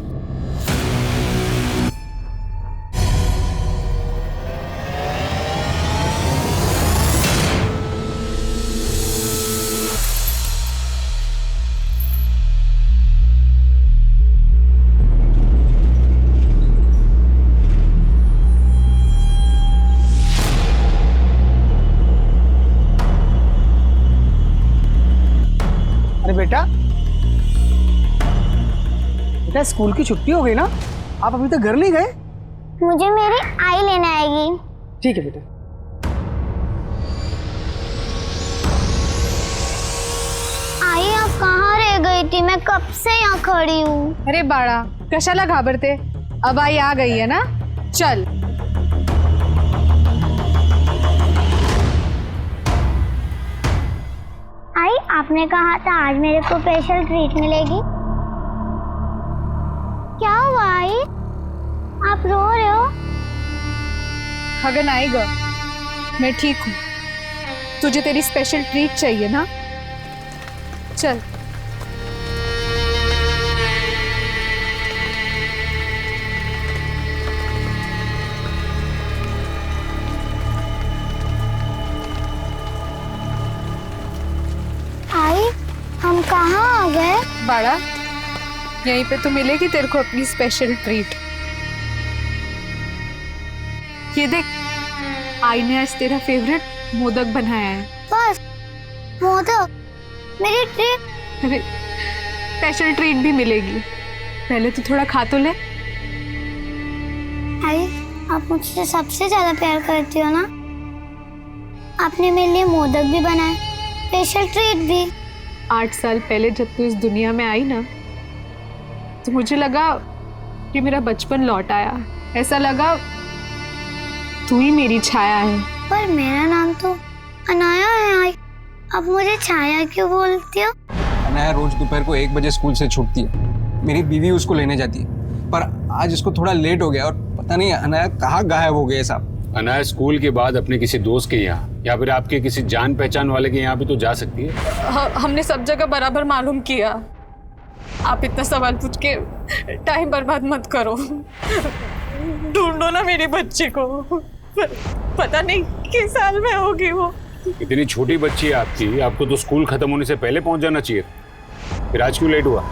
बेटा स्कूल की छुट्टी हो गई ना, आप अभी तक घर नहीं गए? मुझे मेरी आई लेने आएगी। ठीक है बेटा। आई, आप कहाँ रह गई थी? मैं कब से यहाँ खड़ी हूँ। अरे बाळा, कशाला घाबरते? अब आई आ गई है ना, चल। आई, आपने कहा था आज मेरे को स्पेशल ट्रीट मिलेगी। क्या हुआ आई? आप रो रहे हो? खगन आएगा, मैं ठीक हूँ। तुझे तेरी स्पेशल ट्रीट चाहिए ना? चल। आई, हम कहाँ आ गए? बाड़ा, यहीं पे तो मिलेगी तेरे को अपनी स्पेशल ट्रीट। ये देख, आई ने आज तेरा फेवरेट मोदक बनाया है। बस मोदक? मेरी ट्रीट? अरे स्पेशल ट्रीट भी मिलेगी, पहले तो थोड़ा खा तो ले। आई, आप मुझसे सबसे ज्यादा प्यार करती हो ना? आपने मेरे लिए मोदक भी बनाए, स्पेशल ट्रीट भी। 8 साल पहले जब तू इस दुनिया में आई ना, तो मुझे लगा कि मेरा बचपन लौट आया। ऐसा लगा तू ही मेरी छाया है। पर मेरा नाम तो अनाया है आई, अब मुझे छाया क्यों बोलती हो? अनाया रोज दोपहर को 1 बजे स्कूल से छूटती है। मेरी बीवी उसको लेने जाती है, पर आज इसको थोड़ा लेट हो गया और पता नहीं अनाया कहाँ गायब हो गए साहब। अनाया स्कूल के बाद अपने किसी दोस्त के यहाँ या फिर आपके किसी जान पहचान वाले के यहाँ भी तो जा सकती है। हमने सब जगह बराबर मालूम किया। आप इतना सवाल पूछ के टाइम बर्बाद मत करो। ढूंढो ना मेरी बच्ची को, पता नहीं किस साल में होगी वो। इतनी छोटी बच्ची है आपकी, आपको तो स्कूल खत्म होने से पहले पहुंच जाना चाहिए, फिर आज क्यों लेट हुआ?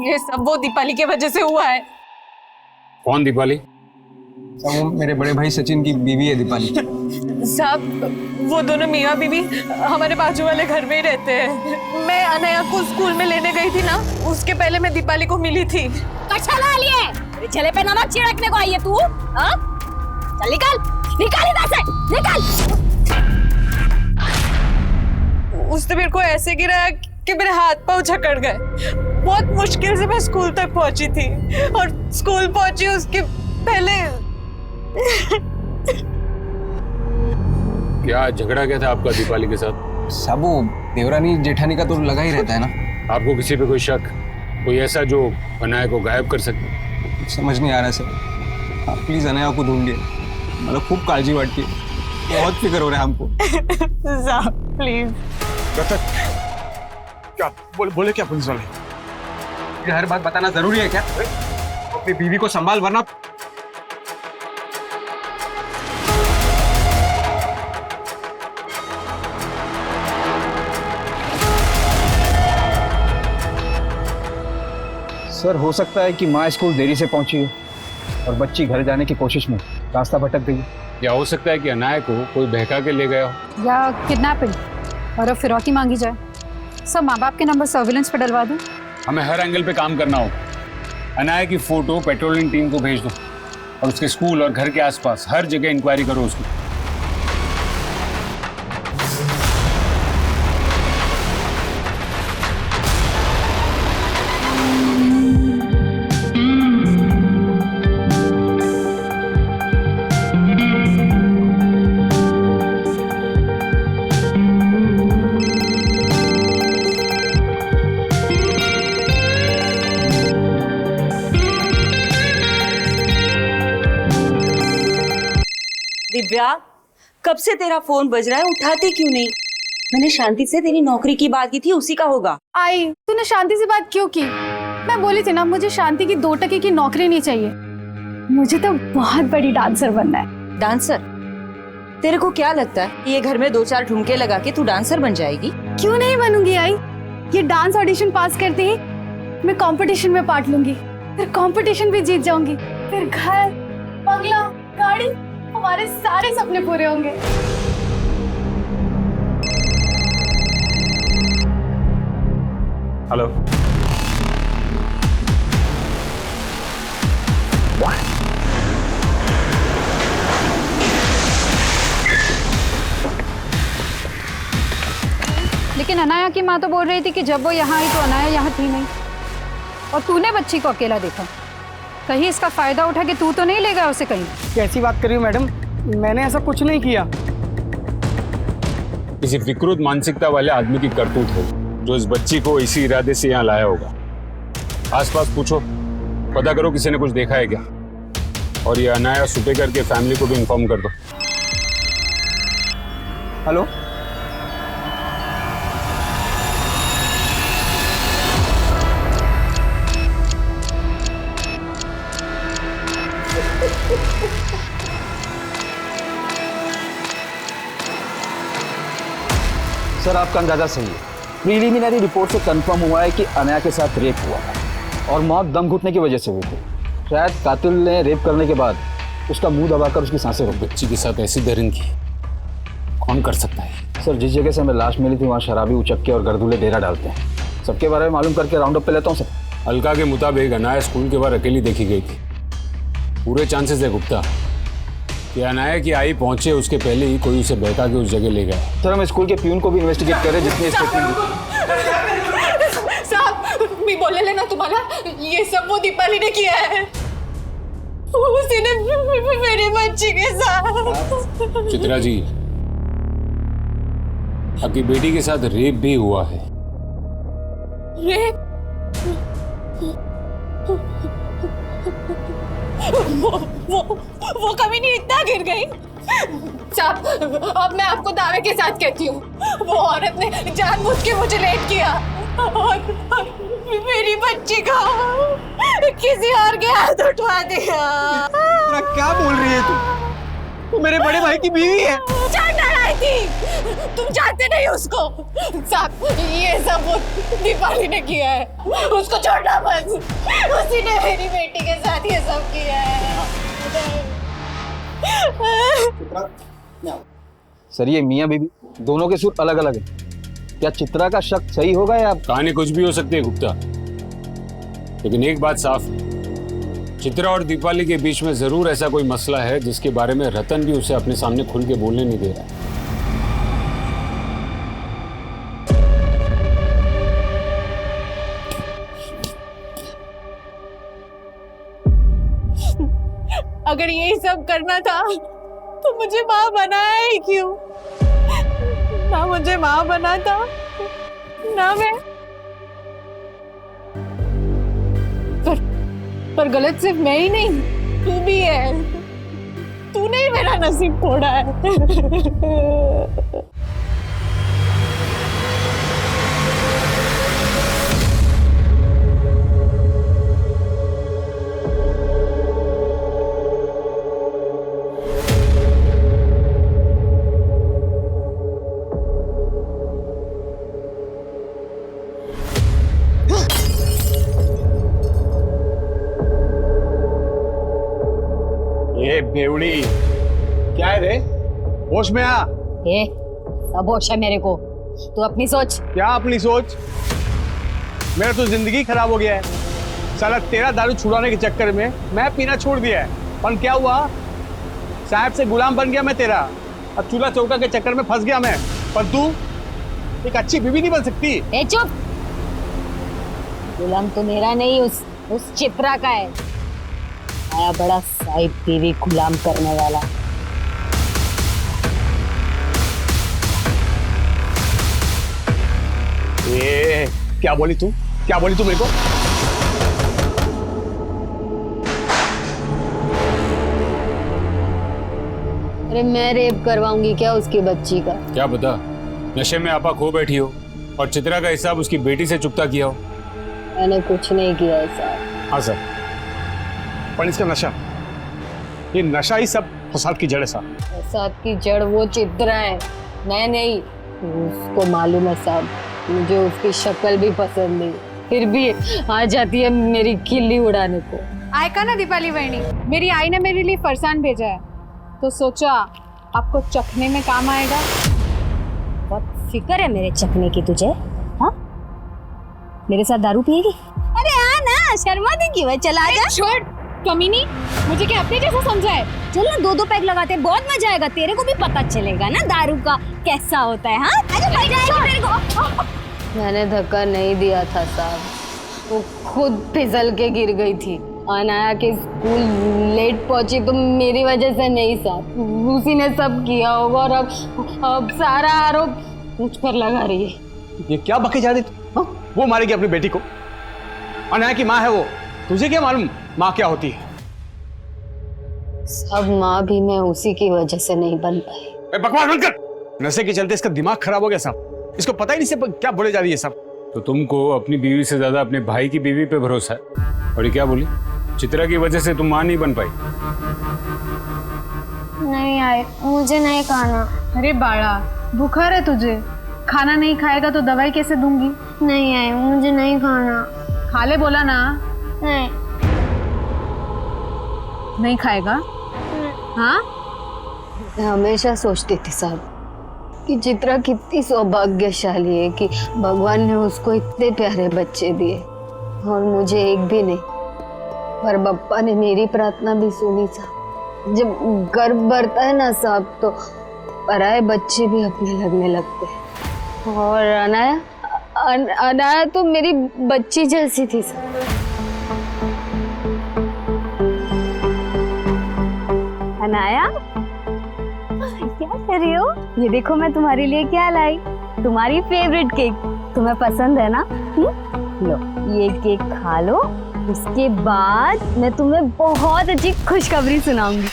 ये सब वो दीपाली की वजह से हुआ है। कौन दीपाली? वो मेरे बड़े भाई सचिन की बीवी है दीपाली। साहब, वो दोनों मियाँ बीवी हमारे बाजू वाले घर में ही रहते हैं। मैं अनया को स्कूल में लेने गई थी ना, उसके पहले मैं दीपाली को मिली थी। कच्छा ला लिए, चले पे नमक छिड़कने को आई है तू? हाँ? चल निकल, निकल इधर से, निकल। उसने मेरे को ऐसे गिराया कि मेरे हाथ पांव जकड़ गए। बहुत मुश्किल से मैं स्कूल तक पहुंची थी, और स्कूल पहुंची उसके पहले। क्या झगड़ा क्या था आपका दीपाली के साथ? साबू, देवरानी जेठानी का तो लगा ही रहता है ना। आपको किसी पे कोई शक, कोई ऐसा जो अनाया को गायब कर सके? समझ नहीं आ रहा सर, आप प्लीज अनाया को ढूंढिए। मतलब खूब काळजी वाटती है, बहुत फिक्र हो रहा है हमको। प्लीज। क्या बोले क्या पुलिस वाले? हर बात बताना जरूरी है क्या? अपनी बीवी को संभाल, वरना सर, हो सकता है कि माँ स्कूल देरी से पहुंची हो और बच्ची घर जाने की कोशिश में रास्ता भटक गई। या हो सकता है कि अनाया को कोई बहका के ले गया हो, या किडनैपिंग और अब फिरौती मांगी जाए। सब माँ बाप के नंबर सर्विलेंस पे डलवा दूं। हमें हर एंगल पे काम करना होगा। अनाया की फोटो पेट्रोलिंग टीम को भेज दो और उसके स्कूल और घर के आसपास हर जगह इंक्वायरी करो उसकी। दिव्या, कब से तेरा फोन बज रहा है, उठाती क्यों नहीं? मैंने शांति से तेरी नौकरी की बात की थी, उसी का होगा। आई, तूने शांति से बात क्यों की? मैं बोली थी ना, मुझे शांति की 2 टके की नौकरी नहीं चाहिए। मुझे तो बहुत बड़ी डांसर बनना है। डांसर? तेरे को क्या लगता है कि ये घर में 2-4 ठुमके लगा के तू डांसर बन जाएगी? क्यों नहीं बनूंगी आई? ये डांस ऑडिशन पास करते ही मैं कंपटीशन में पार्ट लूंगी, फिर कंपटीशन भी जीत जाऊंगी, फिर घर, बंगला, गाड़ी, हमारे सारे सपने पूरे होंगे। हेलो। लेकिन अनाया की माँ तो बोल रही थी कि जब वो यहाँ आई तो अनाया यहाँ थी नहीं, और तूने बच्ची को अकेला देखा। कहीं इसका फायदा उठा के तू तो नहीं ले गया उसे कहीं? कैसी बात कर रही हो मैडम, मैंने ऐसा कुछ नहीं किया। किसी विकृत मानसिकता वाले आदमी की करतूत हो जो इस बच्ची को इसी इरादे से यहाँ लाया होगा। आसपास पूछो, पता करो किसी ने कुछ देखा है क्या, और ये अनाया सुपेकर के फैमिली को भी इन्फॉर्म कर दो। हेलो, सर आपका अंदाजा सही है। प्रीलिमिनरी रिपोर्ट से कंफर्म हुआ है कि अनाया के साथ रेप हुआ है और मौत दम घुटने की वजह से हुई थी। शायद कातिल ने रेप करने के बाद उसका मुंह दबाकर उसकी सांसें रोक दी। बच्ची के साथ ऐसी दरिंद की कौन कर सकता है? सर जिस जगह से हमें लाश मिली थी वहाँ शराबी, उचक्के और गर्दूले डेरा डालते हैं। सबके बारे में मालूम करके राउंड अप पे लेता हूँ सर। अलका के मुताबिक अनाया स्कूल के बाहर अकेली देखी गई थी। पूरे चांसेस है गुप्ता कि अनाया की आई पहुंचे उसके पहले ही कोई उसे बहका के उस जगह ले गया। सर हम स्कूल के प्यून को भी इन्वेस्टिगेट कर रहे हैं जिसने स्टेटमेंट दी। साहब मैं बोल लेना तुम्हारा, ये सब वो दीपाली ने किया है। उसी ने मेरी बच्ची के साथ। चित्रा जी, आपकी बेटी के साथ रेप भी हुआ है। रेप? वो कभी नहीं इतना गिर गई। साहब अब मैं आपको दावे के साथ कहती हूँ, वो औरत ने जानबूझ के मुझे लेट किया और मेरी बच्ची का किसी और के हाथ उठवा दिया। क्या बोल रही है तू मेरे बड़े भाई की बीवी है। जान लड़ाई थी, तुम जानते नहीं उसको। साहब ये सब वो दीपाली ने किया है, उसको छोड़ना मत। उसी ने मेरी बेटी के साथ ये सब किया है। सर ये मियाँ बीवी दोनों के सुर अलग अलग है। क्या चित्रा का शक सही होगा या कहानी कुछ भी हो सकती है गुप्ता, लेकिन एक बात साफ है, चित्रा और दीपाली के बीच में जरूर ऐसा कोई मसला है जिसके बारे में रतन भी उसे अपने सामने खुल के बोलने नहीं दे रहा है। अगर यही सब करना था तो मुझे माँ बनाया ही क्यों? ना मुझे माँ बना था, ना मैं। पर गलत सिर्फ मैं ही नहीं, तू भी है। तूने ही मेरा नसीब तोड़ा है। बेवड़ी क्या है रे? होश में आ। ए, सब होश है मेरे को, तू अपनी सोच। क्या अपनी सोच? मेरा तो जिंदगी खराब हो गया है। साला तेरा दारू छुड़ाने के चक्कर में मैं पीना छोड़ दिया है, और क्या हुआ? साहब से गुलाम बन गया मैं तेरा। अब चूल्हा चौका के चक्कर में फंस गया मैं। पर तू एक अच्छी बीवी नहीं बन सकती। ए चुप, गुलाम तो मेरा नहीं, उस चित्रा का है। आया बड़ा साहिब बीवी गुलाम करने वाला। ए, क्या बोली तू मेरे को? अरे मैं रेप करवाऊंगी क्या उसकी बच्ची का? क्या पता नशे में आपा खो बैठी हो और चित्रा का हिसाब उसकी बेटी से चुकता किया हो। मैंने कुछ नहीं किया ऐसा। हाँ सर, पर इसका नशा, ये नशा ही सब फसाद की जड़ है साहब। फसाद की जड़ वो चित्रा है, मैं नहीं। उसको मालूम है साहब, मुझे उसकी शक्ल भी पसंद नहीं, फिर भी आ जाती है मेरी खिल्ली उड़ाने को। आयका ना दीपाली बहनी, मेरी आई ने मेरे लिए फरसान भेजा है, तो सोचा आपको चखने में काम आएगा। बहुत फिक्र है मेरे चखने की तुझे? हाँ, मेरे साथ दारू पिएगी? अरे आ ना, शर्मा दी क्यों है? चला जा। छोड़ कमीनी, मुझे क्या अपने जैसा समझा है? चल ना, 2-2 पैक लगाते हैं, बहुत मजा आएगा। तेरे को भी पता चलेगा ना दारू का कैसा होता है। हाँ मेरे को। मैंने धक्का नहीं दिया था साहब, वो खुद फिसल के गिर गई थी। अनाया के स्कूल लेट पहुंची तो मेरी वजह से नहीं साहब, उसी ने सब किया होगा और अब सारा आरोप मुझ पर लगा रही है। ये क्या बकी जा रही तू? वो मारेगी अपनी बेटी को? अनाया की माँ है वो, तुझे क्या मालूम माँ क्या होती है? सब माँ भी मैं उसी की वजह से नहीं बन पाई। बकवास बंद कर। नशे के चलते इसका दिमाग खराब हो गया साहब। इसको पता ही नहीं सब क्या बोले जा रही है साहब। तो तुमको अपनी बीवी से ज्यादा अपने भाई की बीवी पे भरोसा है। और ये क्या बोली? चित्रा की वजह से तुम माँ नहीं बन पाई? नहीं आई, मुझे नहीं खाना। अरे बाड़ा, बुखार है तुझे, खाना नहीं खाएगा तो दवाई कैसे दूंगी? नहीं आई, मुझे नहीं खाना। खा ले बोला ना। नहीं। नहीं खाएगा? हाँ? मैं हमेशा सोचती थी साहब कि चित्रा कितनी सौभाग्यशाली है कि भगवान ने उसको इतने प्यारे बच्चे दिए और मुझे एक भी नहीं। पर बप्पा ने मेरी प्रार्थना भी सुनी साहब। जब गर्भ भरता है ना साहब तो पराए बच्चे भी अपने लगने लगते हैं। और अनाया तो मेरी बच्ची जैसी थी साहब। अनाया क्या कर रही हो? ये देखो मैं तुम्हारे लिए क्या लाई, तुम्हारी फेवरेट केक। तुम्हें पसंद है ना? लो ये केक खा लो, उसके बाद मैं तुम्हें बहुत अच्छी खुशखबरी सुनाऊंगी।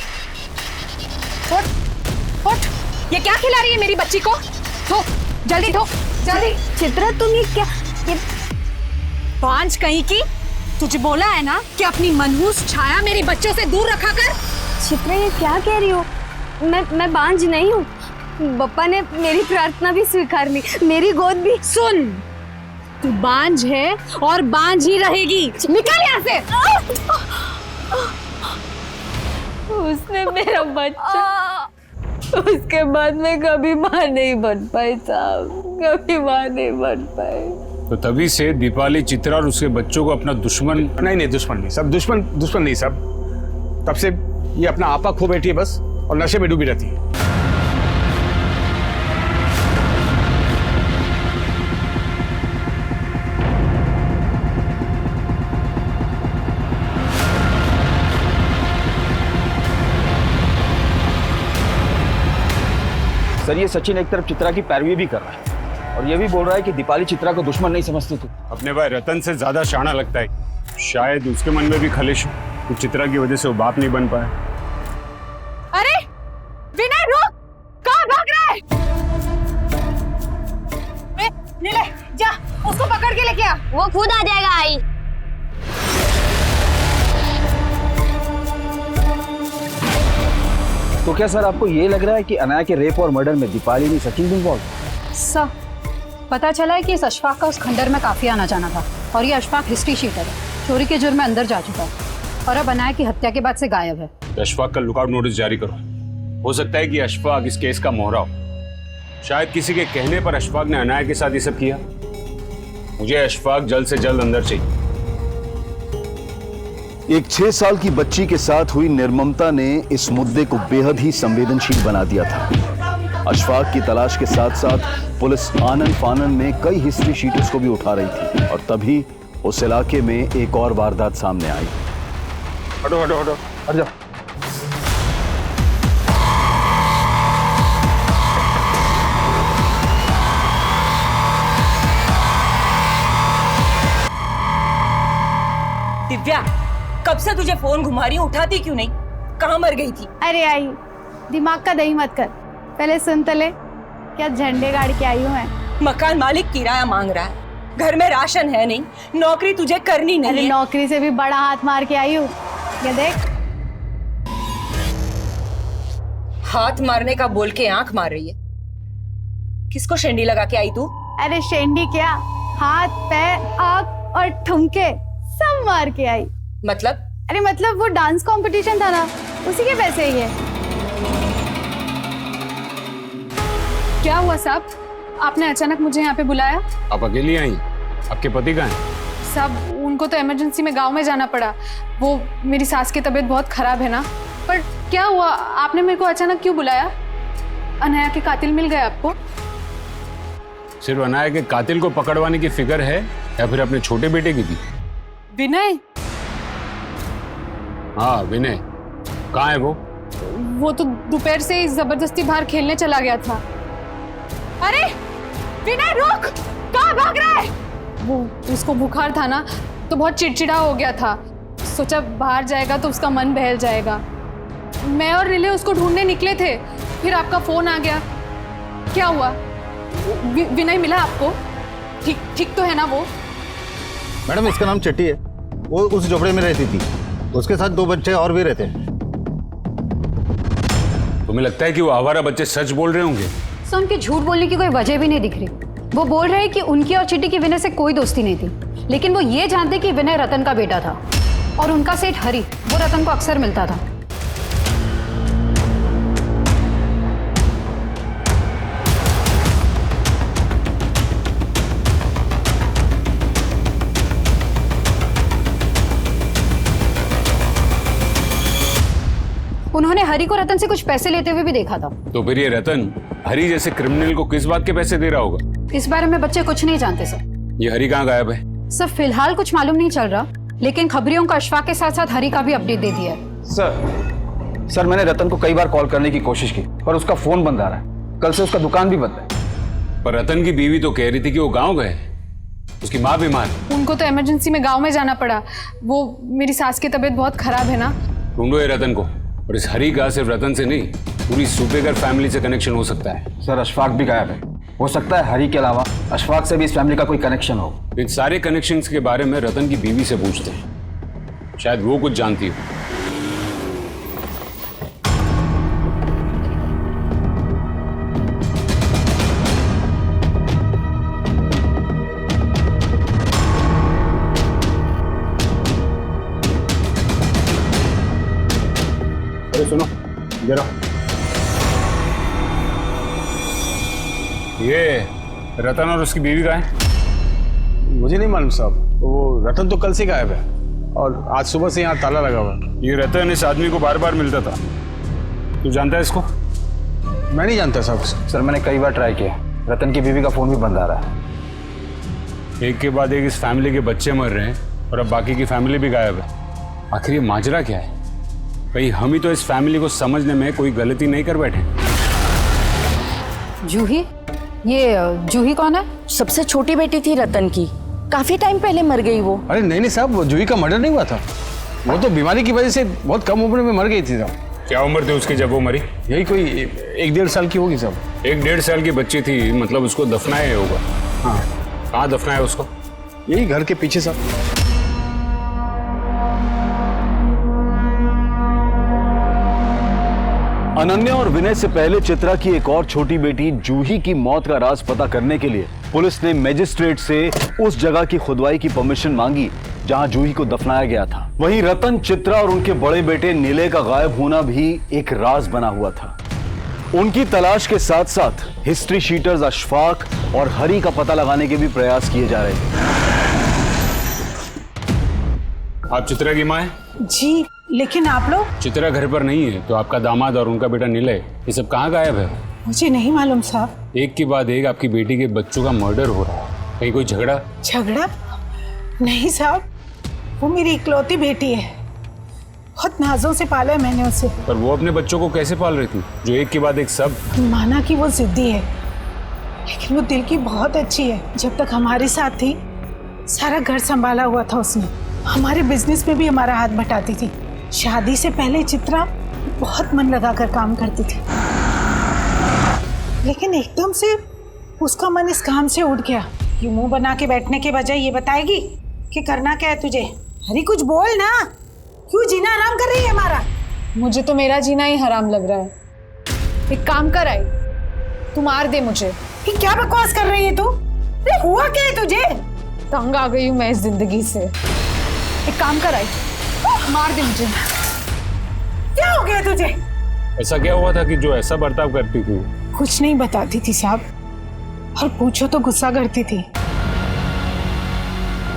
उठ, ये क्या खिला रही है मेरी बच्ची को? धो, जल्दी धो, जल्दी। चित्रा तुम ये क्या? बांझ कहीं की, तुझे बोला है ना कि अपनी मनहूस छाया मेरे बच्चों से दूर रखा कर। चित्रा ये क्या कह रही हो? मैं बांझ नहीं हूँ। बप्पा ने मेरी प्रार्थना भी स्वीकार ली, मेरी गोद भी। सुन, तू बांझ है और बांझ ही रहेगी। निकल यहाँ से। उसने मेरा बच्चा, उसके बाद मैं कभी माँ नहीं बन पाई साहब, कभी माँ नहीं बन पाई। तो तभी से दीपाली चित्रा और उसके बच्चों को अपना दुश्मन। नहीं दुश्मन नहीं सब, दुश्मन नहीं सब। तब से ये अपना आपा खो बैठी है बस और नशे में डूबी रहती है। सर ये सचिन एक तरफ चित्रा की पैरवी भी कर रहा है और ये भी बोल रहा है कि दीपाली चित्रा को दुश्मन नहीं समझती थी। अपने भाई रतन से ज्यादा शाना लगता है। शायद उसके मन में भी खलिश हो कि चित्रा की वजह से वो बाप नहीं बन पाया। अरे विनय रुक, कहाँ भाग रहा है? नीले जा उसको पकड़ के लेके आ। वो खुद आ जाएगा आई। तो क्या सर आपको ये लग रहा है कि अनाया के रेप और मर्डर में दीपाली नहीं सचिन इन्वॉल्व? सर पता चला है कि इस अशफाक का उस खंडर में काफी आना जाना था और ये अशफाक हिस्ट्री शीटर है, चोरी के जुर्म में अंदर जा चुका है और अब अनाया की हत्या के बाद से गायब है। अशफाक का लुकआउट नोटिस जारी करो। हो सकता है कि अशफाक इस केस का मोहरा हो। शायद किसी के कहने पर अशफाक ने अनाया के साथ ये सब किया। मुझे अशफाक जल्द से जल्द अंदर चाहिए। एक 6 साल की बच्ची के साथ हुई निर्ममता ने इस मुद्दे को बेहद ही संवेदनशील बना दिया था। अशफाक की तलाश के साथ साथ पुलिस आनन फानन में कई हिस्ट्री शीटर्स को भी उठा रही थी और तभी उस इलाके में एक और वारदात सामने आई। हटो हटो हटो, हट जाओ। दिव्या, कब से तुझे फोन घुमा रही हूँ, उठाती क्यों नहीं? कहाँ मर गई थी? अरे आई, दिमाग का दही मत कर, पहले सुन तो ले। क्या झंडे गाड़ के आई हूँ मैं। मकान मालिक किराया मांग रहा है, घर में राशन है नहीं, नौकरी तुझे करनी नहीं अरे है। नौकरी से भी बड़ा हाथ मार के आई हूँ। ये देख, हाथ मारने का बोल के आंख मार रही है। किसको शेंडी लगा के आई तू? अरे शेंडी क्या, हाथ पैर आँख और ठुमके सब मार के आई। मतलब? अरे मतलब वो डांस कंपटीशन था ना, उसी के पैसे ही है। क्या हुआ साहब, आपने अचानक मुझे यहाँ पे बुलाया? आप अकेली आई? आपके पति कहाँ हैं? साहब उनको तो इमरजेंसी में गांव में जाना पड़ा, वो मेरी सास की तबीयत बहुत खराब है ना। पर क्या हुआ, आपने मेरे को अचानक क्यों बुलाया? अनाया के कातिल मिल गए आपको? सिर्फ अनाया के कातिल को पकड़वाने की फिक्र है या फिर अपने छोटे बेटे की भी? विनय? हाँ विनय, कहाँ है वो? वो तो दोपहर से ही जबरदस्ती बाहर खेलने चला गया था। अरे विनय रुक, कहाँ भाग रहा है? वो उसको बुखार था ना तो बहुत चिड़चिड़ा हो गया था, सोचा बाहर जाएगा तो उसका मन बहल जाएगा। मैं और रिले उसको ढूंढने निकले थे, फिर आपका फोन आ गया। क्या हुआ? विनय मिला आपको? ठीक ठीक तो है ना वो? मैडम इसका नाम चट्टी है, वो उस झोपड़े में रहती थी, उसके साथ 2 बच्चे और भी रहते हैं। तुम्हें लगता है कि वो आवारा बच्चे सच बोल रहे होंगे? सर उनके झूठ बोलने की कोई वजह भी नहीं दिख रही। वो बोल रहे हैं कि उनकी और चिट्टी की विनय से कोई दोस्ती नहीं थी, लेकिन वो ये जानते कि विनय रतन का बेटा था और उनका सेठ हरी वो रतन को अक्सर मिलता था। उन्होंने हरी को रतन से कुछ पैसे लेते हुए भी देखा था। तो फिर ये रतन हरी जैसे क्रिमिनल को किस बात के पैसे दे रहा होगा? इस बारे में बच्चे कुछ नहीं जानते सर। ये हरी कहाँ गायब है? सर फिलहाल कुछ मालूम नहीं चल रहा, लेकिन खबरियों को अशफाक के साथ साथ हरी का भी अपडेट दे दिया है। सर मैंने रतन को कई बार कॉल करने की कोशिश की पर उसका फोन बंद आ रहा है। कल से उसका दुकान भी बंद है। पर रतन की बीवी तो कह रही थी कि वो गाँव गए, उसकी माँ बीमार। उनको तो इमरजेंसी में गाँव में जाना पड़ा। वो मेरी सास की तबीयत बहुत खराब है ना। ढूंढो ये रतन को। और इस हरी का सिर्फ रतन से नहीं, पूरी सूपेकर फैमिली से कनेक्शन हो सकता है। सर अशफाक भी गायब है, हो सकता है हरी के अलावा अशफाक से भी इस फैमिली का कोई कनेक्शन हो। इन सारे कनेक्शंस के बारे में रतन की बीवी से पूछते हैं, शायद वो कुछ जानती हो। सुनो जरा, ये रतन और उसकी बीवी का है? मुझे नहीं मालूम साहब, वो रतन तो कल से गायब है और आज सुबह से यहाँ ताला लगा हुआ है। ये रतन इस आदमी को बार बार मिलता था, तू जानता है इसको? मैं नहीं जानता साहब। सर मैंने कई बार ट्राई किया, रतन की बीवी का फोन भी बंद आ रहा है। एक के बाद एक इस फैमिली के बच्चे मर रहे हैं और अब बाकी की फैमिली भी गायब है। आखिर ये माजरा क्या है? कहीं हम ही तो इस फैमिली को समझने में कोई गलती नहीं कर बैठे? जूही? ये जूही कौन है? सबसे छोटी बेटी थी रतन की, काफी टाइम पहले मर गई वो। अरे नहीं साहब, वो जूही का मर्डर नहीं हुआ था, वो तो बीमारी की वजह से बहुत कम उम्र में मर गई थी साहब। क्या उम्र थी उसकी जब वो मरी? यही कोई 1-1.5 साल की होगी साहब। 1-1.5 साल की बच्ची थी, मतलब उसको दफनाया होगा। हाँ। कहाँ दफनाया उसको? यही घर के पीछे साहब। अनन्या और विनय से पहले चित्रा की एक और छोटी बेटी जूही की मौत का राज पता करने के लिए पुलिस ने मजिस्ट्रेट से उस जगह की खुदवाई की परमिशन मांगी जहां जूही को दफनाया गया था। वहीं रतन, चित्रा और उनके बड़े बेटे नीले का गायब होना भी एक राज बना हुआ था। उनकी तलाश के साथ साथ हिस्ट्री शीटर्स अशफाक और हरी का पता लगाने के भी प्रयास किए जा रहे थे। आप चित्रा की माँ हैं? जी, लेकिन आप लोग? चित्रा घर पर नहीं है तो आपका दामाद और उनका बेटा नीलय, ये सब कहाँ गायब है? मुझे नहीं मालूम साहब। एक के बाद एक आपकी बेटी के बच्चों का मर्डर हो रहा है। कहीं कोई झगड़ा? झगड़ा? नहीं साहब, वो मेरी इकलौती बेटी है, बहुत नाजों से पाला है मैंने उसे। पर वो अपने बच्चों को कैसे पाल रही थी जो एक के बाद एक सब? माना कि वो जिद्दी है, लेकिन वो दिल की बहुत अच्छी है। जब तक हमारे साथ थी सारा घर संभाला हुआ था उसने, हमारे बिजनेस में भी हमारा हाथ बटाती थी। शादी से पहले चित्रा बहुत मन लगाकर काम करती थी, लेकिन एकदम से उसका मन इस काम से उठ गया। यूं मुंह बना के बैठने के बजाय ये बताएगी कि करना क्या है तुझे? हरी कुछ बोल ना, क्यों जीना हराम कर रही है हमारा? मुझे तो मेरा जीना ही हराम लग रहा है। एक काम कर आई, तू मार दे मुझे। ये क्या बकवास कर रही है तू? हुआ क्या है तुझे? तंग आ गई हूँ मैं इस जिंदगी से। एक काम कर आई, मार दे मुझे। क्या हो गया तुझे? ऐसा क्या हुआ था कि जो ऐसा बर्ताव करती थी? कुछ नहीं बताती थी साहब, और पूछो तो गुस्सा करती थी।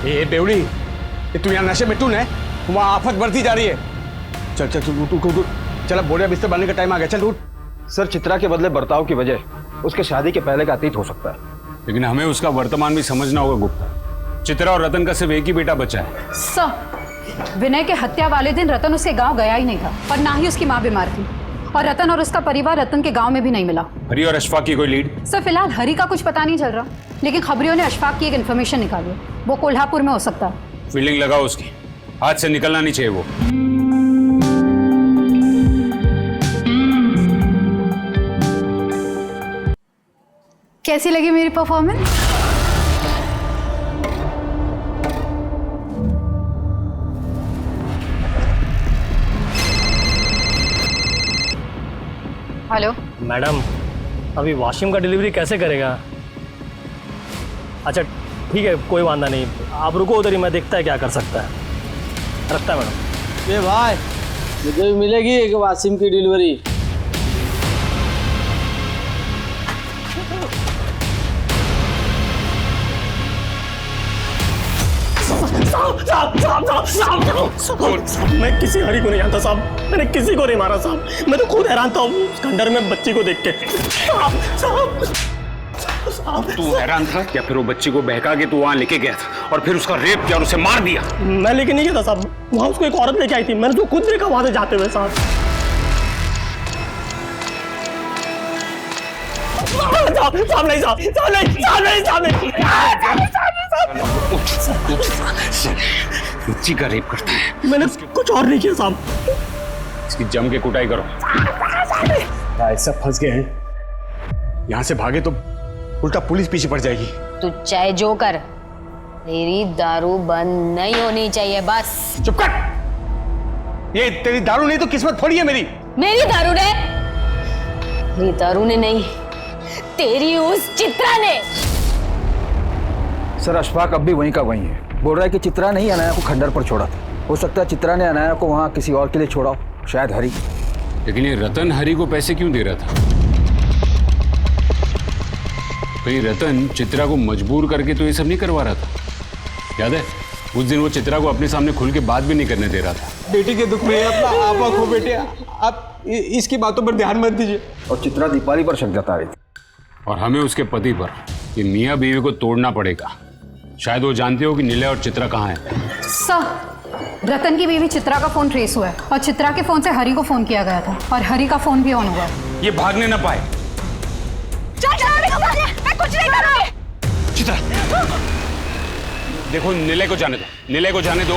ये बेवड़ी, ये तू यहाँ नशे में टून है, वहाँ आफत बढ़ती जा रही है। चल चल चल उठ, चल अब बोरिया बिस्तर बांधने का टाइम आ गया, चल उठ। सर चित्रा के बदले बर्ताव की वजह उसके शादी के पहले का अतीत हो सकता है, लेकिन हमें उसका वर्तमान भी समझना होगा गुप्ता। चित्रा और रतन का सिर्फ एक ही बेटा बचा है। सर, विनय के हत्या वाले दिन रतन उसके गांव गया ही नहीं था और ना ही उसकी माँ बीमार थी, और रतन और उसका परिवार रतन के गांव में भी नहीं मिला। हरी और अशफाक की कोई लीड? सर फिलहाल हरी का कुछ पता नहीं चल रहा, लेकिन खबरियों ने अशफाक की एक इन्फॉर्मेशन निकाली है, वो कोल्हापुर में हो सकता है। फील्डिंग लगाओ उसकी। हाथ से निकलना नहीं चाहिए वो। कैसी लगी मेरी परफॉर्मेंस? हेलो मैडम, अभी वॉशिंग का डिलीवरी कैसे करेगा? अच्छा ठीक है, कोई वादा नहीं, आप रुको उधर ही, मैं देखता है क्या कर सकता है। रखता है मैडम। ये भाई मुझे भी मिलेगी एक वासिम की डिलीवरी। मैं किसी हरी को नहीं जानता साहब, मैंने किसी को नहीं मारा साहब, मैं तो खुद हैरान था उस खंडर में बच्ची को देख के। तू हैरान था या फिर वो बच्ची को बहका के तू वहां लेके गया था और फिर उसका रेप किया और उसे मार दिया? मैं लेके नहीं गया था साहब, वहां उसको एक औरत लेके आई थी, मैंने तो खुद देखा वहां से जाते हुए साहब। साहब नहीं साहब, साहब नहीं, साहब नहीं, साहब नहीं, बच्ची का रेप करता है। मैंने कुछ और नहीं किया साहब। इसकी जम के कुटाई करो। भाई सब फंस गए हैं, यहाँ से भागे तो उल्टा पुलिस पीछे पड़ जाएगी। तू चाहे जो कर, तेरी दारू बंद नहीं होनी चाहिए बस। चुप कर। ये तेरी दारू नहीं तो किस्मत फोड़ी है मेरी। मेरी दारू ने? मेरी दारू ने नहीं, तेरी उस चित्रा ने। सर अशफाक अब भी वहीं का वहीं है, बोल रहा है कि चित्रा ने ही अनाया को खंडर पर छोड़ा था। हो सकता है चित्रा ने अनाया को वहां किसी और के लिए छोड़ा हो, शायद हरी। लेकिन ये रतन हरी को पैसे क्यों दे रहा था? कहीं रतन चित्रा को मजबूर करके तो ये सब नहीं करवा रहा था? याद है उस दिन वो चित्रा को अपने सामने खुल के बात भी नहीं करने दे रहा था। बेटी के दुख में अपना आपा खो बेटे, आप इसकी बातों पर ध्यान मत दीजिए। और चित्रा दीपाली पर शक जता रही थी, और हमें उसके पति पर, ये मियाँ बीवी को तोड़ना पड़ेगा। शायद वो जानते हो कि निलय और चित्रा कहाँ है। सर, रतन की बीवी चित्रा का फोन ट्रेस हुआ है और चित्रा के फोन से हरी को फोन किया गया था और हरी का फोन भी ऑन हुआ है। ये भागने ना पाए। मैं कुछ नहीं करूंगी। चित्रा देखो, निलय को जाने दो, निलय को जाने दो।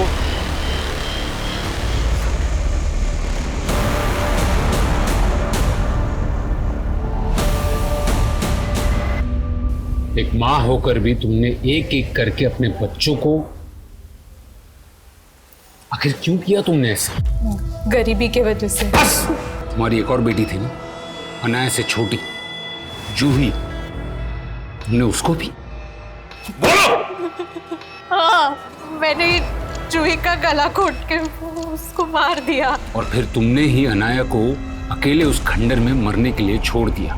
एक मां होकर भी तुमने एक एक करके अपने बच्चों को, आखिर क्यों किया तुमने ऐसा? गरीबी के वजह से। बस, तुम्हारी एक और बेटी थी ना, अनाया से छोटी, जूही, तुमने उसको भी? बोलो। हाँ, मैंने जूही का गला घोट के उसको मार दिया। और फिर तुमने ही अनाया को अकेले उस खंडर में मरने के लिए छोड़ दिया।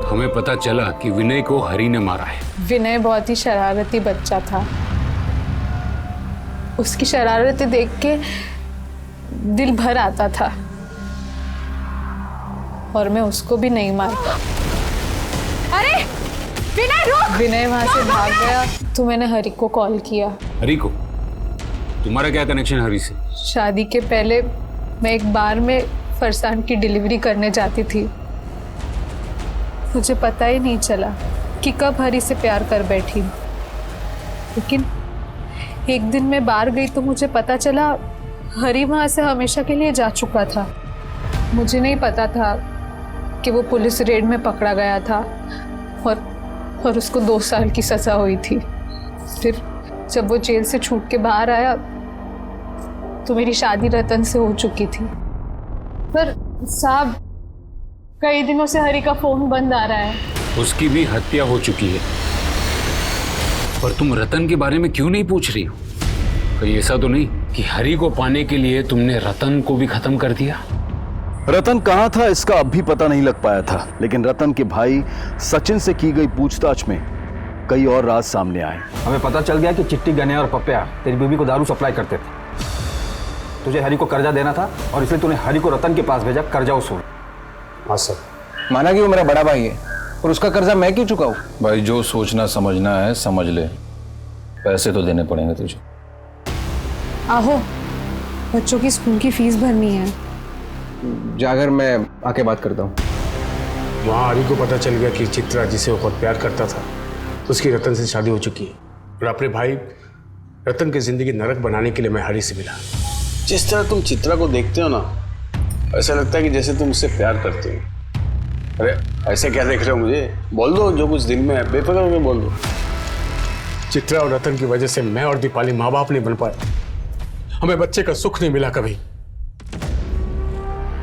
हमें पता चला कि विनय को हरी ने मारा है। विनय बहुत ही शरारती बच्चा था, उसकी शरारतें देख के दिल भर आता था और मैं उसको भी नहीं मारता। अरे विनय रुक! विनय वहां से भाग गया तो मैंने हरी को कॉल किया। हरी को? तुम्हारा क्या कनेक्शन हरी से? शादी के पहले मैं एक बार में फरसान की डिलीवरी करने जाती थी, मुझे पता ही नहीं चला कि कब हरी से प्यार कर बैठी। लेकिन एक दिन मैं बाहर गई तो मुझे पता चला हरी वहां से हमेशा के लिए जा चुका था। मुझे नहीं पता था कि वो पुलिस रेड में पकड़ा गया था और उसको 2 साल की सजा हुई थी। फिर जब वो जेल से छूट के बाहर आया तो मेरी शादी रतन से हो चुकी थी। पर साहब, कई दिनों से हरी का फोन बंद आ रहा है। उसकी भी हत्या हो चुकी है। पर तुम रतन के बारे में क्यों नहीं पूछ रही हो? कहीं ऐसा तो नहीं कि हरी को पाने के लिए तुमने रतन को भी खत्म कर दिया? रतन कहाँ था इसका अब भी पता नहीं लग पाया था, लेकिन रतन के भाई सचिन से की गई पूछताछ में कई और राज सामने आए। हमें पता चल गया कि चिट्टी, गने और पप्पिया तेरी बीवी को दारू सप्लाई करते थे। तुझे हरी को कर्जा देना था और इसलिए तूने हरी को रतन के पास भेजा कर्जा वसूल। हाँ सर। माना कि वो मेरा बड़ा भाई है और उसका कर्जा मैं क्यों चुकाऊं? भाई जो सोचना समझना है समझ ले, पैसे तो देने पड़ेंगे तुझे। आहो, बच्चों की स्कूल की फीस भरनी है। जाकर मैं आके बात करता हूँ। वहाँ हरी को पता चल गया कि चित्रा, जिसे वो बहुत प्यार करता था, उसकी रतन से शादी हो चुकी है और अपने भाई रतन की जिंदगी नरक बनाने के लिए मैं हरी से मिला। जिस तरह तुम चित्रा को देखते हो ना, ऐसा लगता है कि जैसे तुम उससे प्यार करते हो। अरे ऐसे क्या देख रहे हो मुझे? बोल दो जो कुछ दिल में है, बेफिक्र होकर बोल दो। चित्रा और रतन की वजह से मैं और दीपाली माँ बाप नहीं बन पाए। हमें बच्चे का सुख नहीं मिला कभी।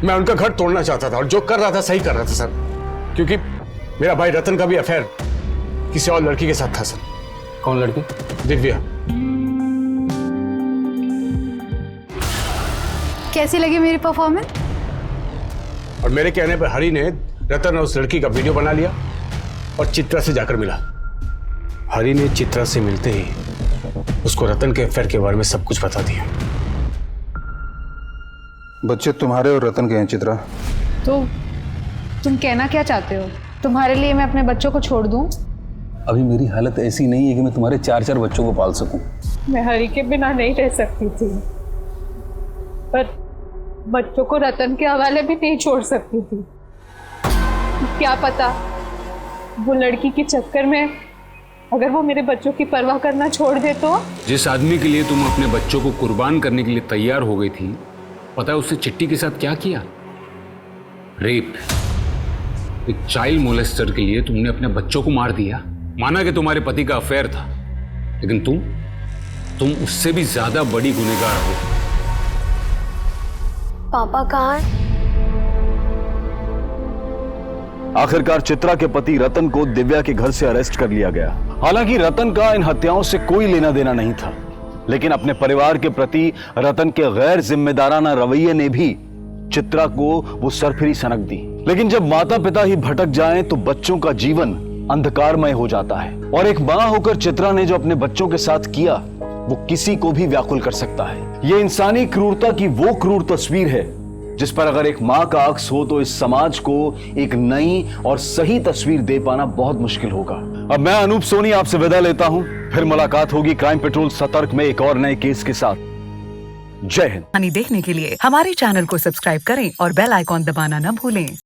मैं उनका घर तोड़ना चाहता था और जो कर रहा था सही कर रहा था सर, क्योंकि मेरा भाई रतन का भी अफेयर किसी और लड़की के साथ था सर। कौन लड़की? दिव्या। कैसी लगी मेरी परफॉर्मेंस? और मेरे कहने पर हरी ने रतन और उस लड़की का वीडियो बना लिया और चित्रा से जाकर मिला। हरी ने चित्रा से मिलते ही उसको रतन के अफेयर के बारे में सब कुछ बता दिया। बच्चे तुम्हारे और रतन के हैं चित्रा। तो तुम कहना क्या चाहते हो? तुम्हारे लिए मैं अपने बच्चों को छोड़ दूं? अभी मेरी हालत ऐसी नहीं है कि मैं तुम्हारे 4-4 बच्चों को पाल सकूं। मैं हरी के बिना नहीं रह सकती थी, पर बच्चों को रतन के हवाले भी नहीं छोड़ सकती थी। क्या पता वो लड़की के चक्कर में अगर वो मेरे बच्चों की परवाह करना छोड़ दे तो? जिस आदमी के लिए तुम अपने बच्चों को कुर्बान करने के लिए तैयार हो गई थी, पता है उससे चिट्टी के साथ क्या किया? रेप। एक चाइल्ड मोलेस्टर के लिए तुमने अपने बच्चों को मार दिया। माना कि तुम्हारे पति का अफेयर था, लेकिन तुम उससे भी ज्यादा बड़ी गुनहगार हो। पापा कहाँ हैं? आखिरकार चित्रा के पति रतन को दिव्या के घर से अरेस्ट कर लिया गया। हालांकि रतन का इन हत्याओं से कोई लेना देना नहीं था, लेकिन अपने परिवार के प्रति रतन के गैर जिम्मेदाराना रवैये ने भी चित्रा को वो सरफिरी सनक दी। लेकिन जब माता पिता ही भटक जाएं तो बच्चों का जीवन अंधकारमय हो जाता है, और एक मां होकर चित्रा ने जो अपने बच्चों के साथ किया वो किसी को भी व्याकुल कर सकता है। ये इंसानी क्रूरता की वो क्रूर तस्वीर है जिस पर अगर एक मां का अक्स हो तो इस समाज को एक नई और सही तस्वीर दे पाना बहुत मुश्किल होगा। अब मैं अनूप सोनी आपसे विदा लेता हूं, फिर मुलाकात होगी क्राइम पेट्रोल सतर्क में एक और नए केस के साथ। जय हिंद। देखने के लिए हमारे चैनल को सब्सक्राइब करें और बेल आइकॉन दबाना न भूलें।